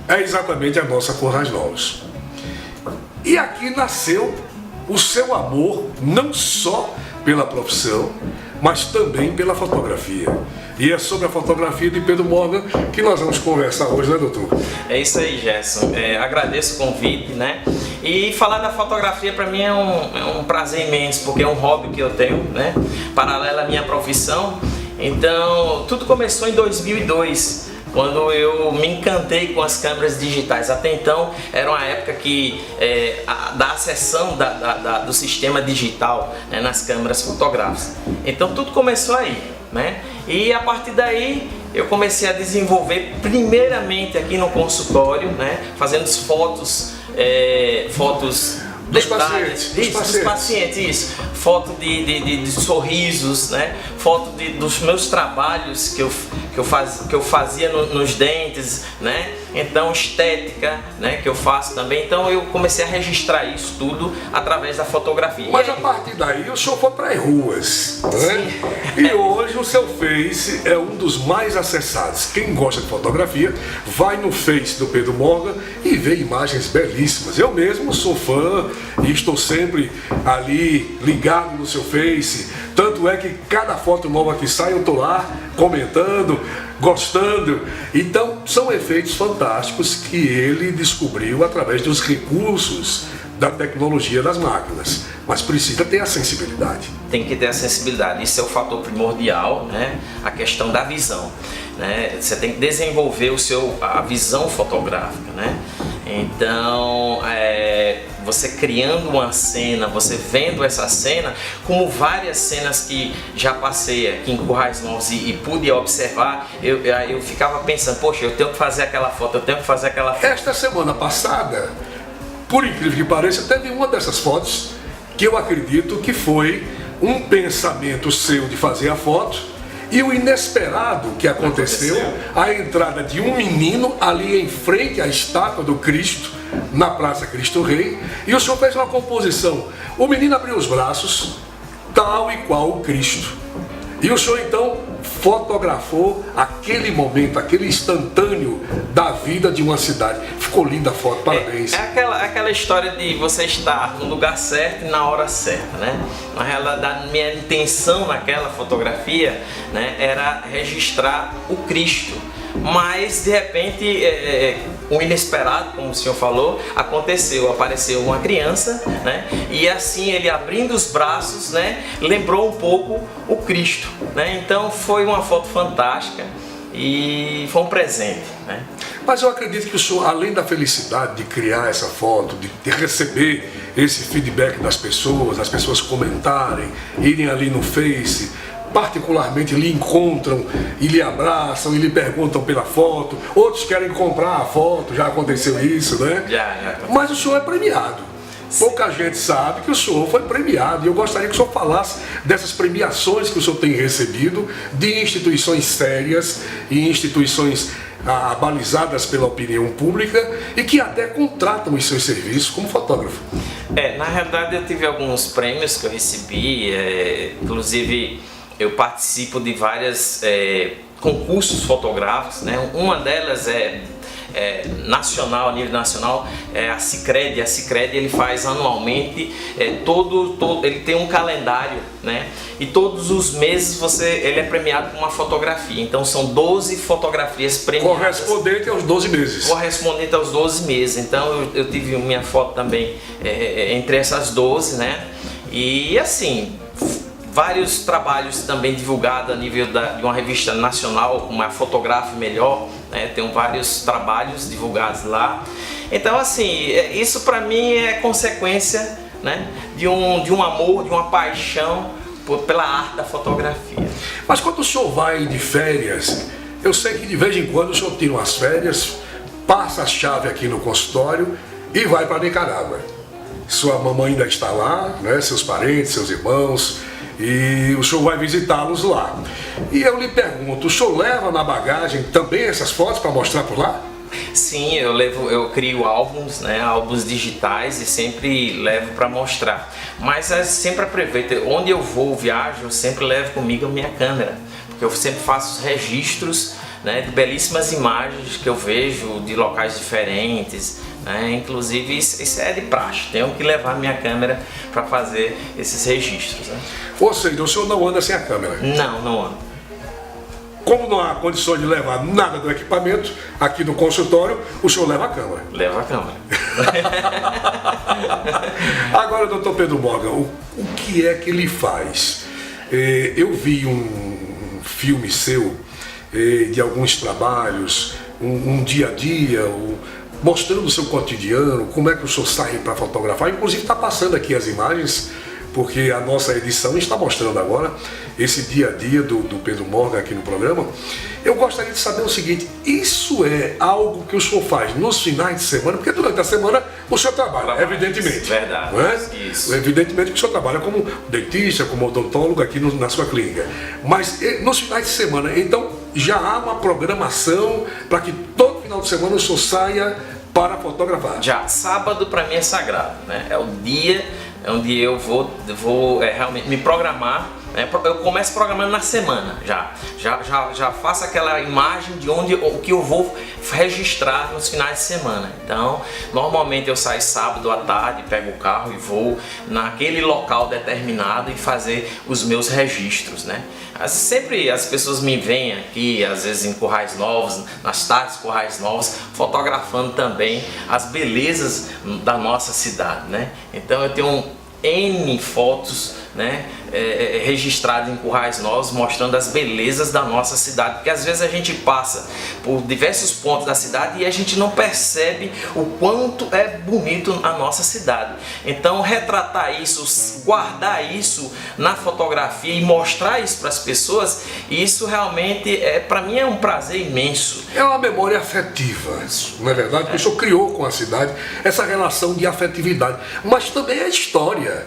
é exatamente a nossa Currais Novos. E aqui nasceu o seu amor, não só pela profissão, mas também pela fotografia. E é sobre a fotografia de Pedro Morgan que nós vamos conversar hoje, né, doutor? É isso aí, Gerson. Agradeço o convite, né? E falar da fotografia para mim é um prazer imenso, porque é um hobby que eu tenho, né? Paralelo à minha profissão. Então, tudo começou em 2002. Quando eu me encantei com as câmeras digitais. Até então era uma época que da acessão do sistema digital, né, nas câmeras fotográficas. Então tudo começou aí, né? E a partir daí eu comecei a desenvolver primeiramente aqui no consultório, né, fazendo fotos Dos detalhes, pacientes. dos pacientes, isso. Foto de sorrisos, né? Foto dos meus trabalhos que eu fazia nos dentes, né? Então, estética, né? Que eu faço também. Então, eu comecei a registrar isso tudo através da fotografia. Mas a partir daí o senhor foi para as ruas, né? E hoje o seu Face é um dos mais acessados. Quem gosta de fotografia vai no Face do Pedro Morgan e vê imagens belíssimas. Eu mesmo sou fã e estou sempre ali ligado no seu Face. Tanto é que cada foto nova que sai eu estou lá comentando, gostando. Então são efeitos fantásticos que ele descobriu através dos recursos da tecnologia das máquinas, mas precisa ter a sensibilidade. Tem que ter a sensibilidade, isso é o fator primordial, né? A questão da visão, né? Você tem que desenvolver a visão fotográfica, né? Então, você criando uma cena, você vendo essa cena, como várias cenas que já passei aqui em Currais Novos e pude observar, eu ficava pensando, poxa, eu tenho que fazer aquela foto, eu tenho que fazer aquela foto. Esta semana passada, por incrível que pareça, teve uma dessas fotos que eu acredito que foi um pensamento seu de fazer a foto e o inesperado que aconteceu, a entrada de um menino ali em frente à estátua do Cristo, na Praça Cristo Rei, e o senhor fez uma composição. O menino abriu os braços, tal e qual o Cristo. E o senhor então fotografou aquele momento, aquele instantâneo da vida de uma cidade. Ficou linda a foto, parabéns. Aquela história de você estar no lugar certo e na hora certa, né? Na realidade, minha intenção naquela fotografia, né, era registrar o Cristo. Mas de repente, o inesperado, como o senhor falou, apareceu uma criança, né? E assim ele abrindo os braços, né, lembrou um pouco o Cristo, né? Então foi uma foto fantástica e foi um presente, né? Mas eu acredito que o senhor, além da felicidade de criar essa foto, de receber esse feedback das pessoas, as pessoas comentarem, irem ali no Face, particularmente lhe encontram e lhe abraçam e lhe perguntam pela foto, outros querem comprar a foto, já aconteceu isso, né? Já. Mas o senhor é premiado. Pouca gente sabe que o senhor foi premiado e eu gostaria que o senhor falasse dessas premiações que o senhor tem recebido de instituições sérias e instituições abalizadas pela opinião pública e que até contratam os seus serviços como fotógrafo. Na realidade eu tive alguns prêmios que eu recebi, inclusive eu participo de vários concursos fotográficos, né? Uma delas é nacional, a nível nacional, a Sicredi. A Sicredi ele faz anualmente, ele tem um calendário, né? E todos os meses ele é premiado com uma fotografia. Então são 12 fotografias premiadas. Correspondente aos 12 meses. Correspondente aos 12 meses. Então eu tive minha foto também entre essas 12, né? E assim, vários trabalhos também divulgados a nível de uma revista nacional, como a Fotografe Melhor, né? Tem vários trabalhos divulgados lá. Então assim, isso para mim é consequência, né, de um amor, de uma paixão pela arte da fotografia. Mas quando o senhor vai de férias, eu sei que de vez em quando o senhor tira umas férias, passa a chave aqui no consultório e vai para Nicarágua. Sua mamãe ainda está lá, né? Seus parentes, seus irmãos, e o senhor vai visitá-los lá. E eu lhe pergunto, o senhor leva na bagagem também essas fotos para mostrar por lá? Sim, eu crio álbuns, né, álbuns digitais e sempre levo para mostrar. Mas sempre aproveito, onde eu vou, viajo, eu sempre levo comigo a minha câmera, porque eu sempre faço os registros, né, de belíssimas imagens que eu vejo de locais diferentes, né? Inclusive isso é de praxe, tenho que levar minha câmera para fazer esses registros, né? Ou seja, o senhor não anda sem a câmera? Não ando. Como não há condições de levar nada do equipamento aqui no consultório, o senhor leva a câmera. Leva a câmera. Agora, doutor Pedro Morgan, o que é que ele faz? Eu vi um filme seu, de alguns trabalhos, um dia a dia, mostrando o seu cotidiano, como é que o senhor sai para fotografar. Inclusive está passando aqui as imagens porque a nossa edição está mostrando agora esse dia a dia do Pedro Morgan aqui no programa. Eu gostaria de saber o seguinte: isso é algo que o senhor faz nos finais de semana? Porque durante a semana o senhor trabalha, evidentemente. Verdade. Não é? Isso. Evidentemente que o senhor trabalha como dentista, como odontólogo aqui na sua clínica. Mas nos finais de semana, então, já há uma programação para que todo final de semana o senhor saia para fotografar? Já, sábado para mim é sagrado, né? É o dia onde eu vou realmente me programar. Eu começo programando na semana, já faço aquela imagem de o que eu vou registrar nos finais de semana. Então, normalmente eu saio sábado à tarde, pego o carro e vou naquele local determinado e fazer os meus registros, né? Sempre as pessoas me veem aqui, às vezes em Currais Novos, nas tardes Currais Novos, fotografando também as belezas da nossa cidade, né? Então eu tenho N fotos, né, registradas em Currais Novos, mostrando as belezas da nossa cidade, porque às vezes a gente passa por diversos pontos da cidade e a gente não percebe o quanto é bonito a nossa cidade. Então retratar isso, guardar isso na fotografia e mostrar isso para as pessoas, isso realmente para mim é um prazer imenso. É uma memória afetiva, não é verdade? Porque o senhor criou com a cidade essa relação de afetividade, mas também é história.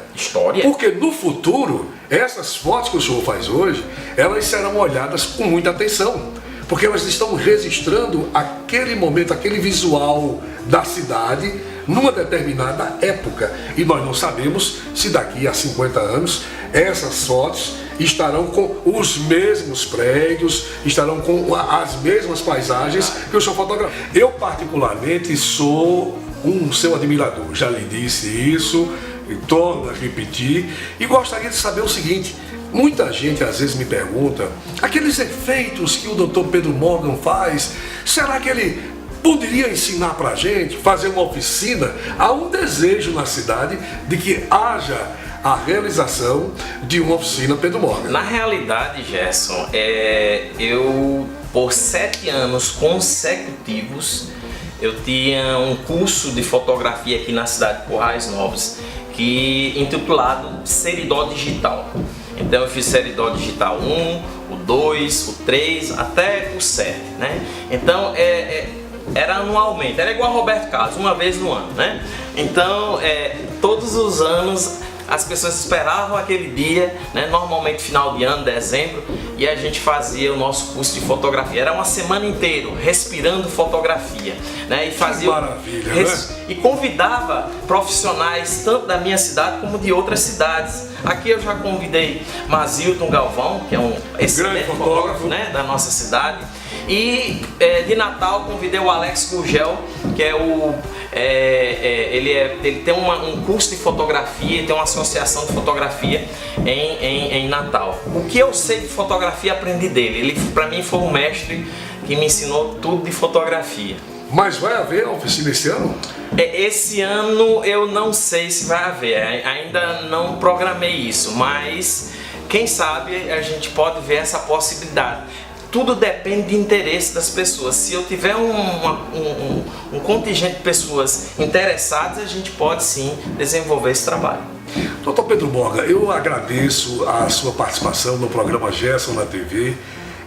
Porque no futuro, essas fotos que o senhor faz hoje, elas serão olhadas com muita atenção, porque elas estão registrando aquele momento, aquele visual da cidade numa determinada época. E nós não sabemos se daqui a 50 anos essas fotos estarão com os mesmos prédios, estarão com as mesmas paisagens que o senhor fotografa. Eu particularmente sou um seu admirador, já lhe disse isso, e torno a repetir, e gostaria de saber o seguinte: muita gente às vezes me pergunta, aqueles efeitos que o Dr. Pedro Morgan faz, será que ele poderia ensinar pra gente, fazer uma oficina? Há um desejo na cidade de que haja a realização de uma oficina Pedro Morgan. Na realidade, Gerson, eu por 7 anos consecutivos eu tinha um curso de fotografia aqui na cidade de Currais Novos, intitulado Seridó Digital. Então eu fiz Seridó Digital 1, o 2, o 3, até o 7, né? Então era anualmente, era igual a Roberto Carlos, uma vez no ano, né? Então todos os anos as pessoas esperavam aquele dia, né? Normalmente final de ano, dezembro, e a gente fazia o nosso curso de fotografia. Era uma semana inteira respirando fotografia, né? E fazia, que maravilha, né? E convidava profissionais tanto da minha cidade como de outras cidades. Aqui eu já convidei Mazilton Galvão, que é um excelente fotógrafo, né, da nossa cidade. E de Natal convidei o Alex Gurgel, que ele tem um curso de fotografia, tem uma associação de fotografia em Natal. O que eu sei de fotografia aprendi dele. Ele para mim foi um mestre que me ensinou tudo de fotografia. Mas vai haver a oficina esse ano? Esse ano eu não sei se vai haver, ainda não programei isso, mas quem sabe a gente pode ver essa possibilidade. Tudo depende de interesse das pessoas. Se eu tiver um contingente de pessoas interessadas, a gente pode sim desenvolver esse trabalho. Dr. Pedro Morgan, eu agradeço a sua participação no programa Gerson na TV.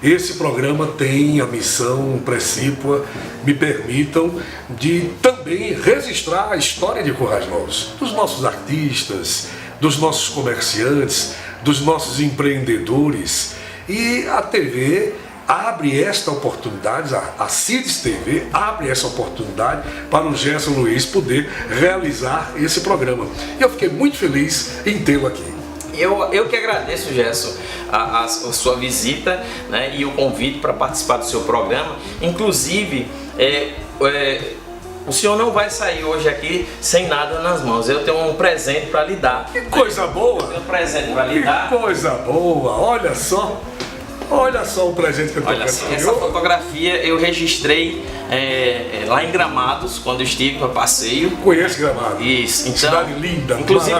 Esse programa tem a missão precípua, me permitam, de também registrar a história de Currais Novos, dos nossos artistas, dos nossos comerciantes, dos nossos empreendedores. E a TV abre esta oportunidade, a CIDES TV abre essa oportunidade para o Gerson Luiz poder realizar esse programa. E eu fiquei muito feliz em tê-lo aqui. Eu que agradeço, Gerson, a sua visita, né, e o convite para participar do seu programa. Inclusive, o senhor não vai sair hoje aqui sem nada nas mãos. Eu tenho um presente para lhe dar. Que coisa boa! Eu tenho um presente para lhe dar. Que coisa boa! Olha só o presente que eu tenho. Olha só, essa fotografia eu registrei lá em Gramados, quando eu estive para passeio. Conheço Gramados. Isso, então, cidade linda, inclusive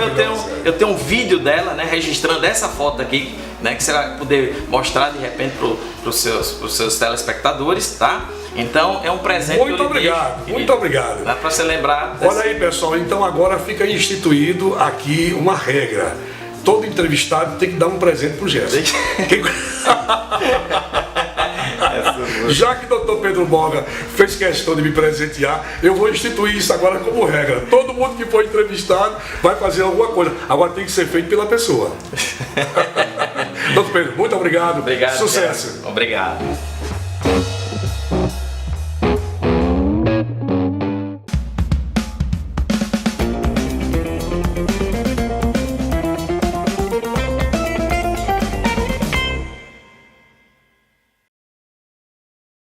eu tenho um vídeo dela, né, registrando essa foto aqui, né, que você vai poder mostrar de repente para os seus telespectadores, tá? Então é um presente. Muito obrigado, muito obrigado. Dá para você lembrar. Olha aí, pessoal, então agora fica instituído aqui uma regra. todo entrevistado tem que dar um presente pro Gerson. Já que o doutor Pedro Boga fez questão de me presentear, eu vou instituir isso agora como regra. Todo mundo que for entrevistado vai fazer alguma coisa. Agora tem que ser feito pela pessoa. Doutor Pedro, muito obrigado. Obrigado. Sucesso. Gerson. Obrigado.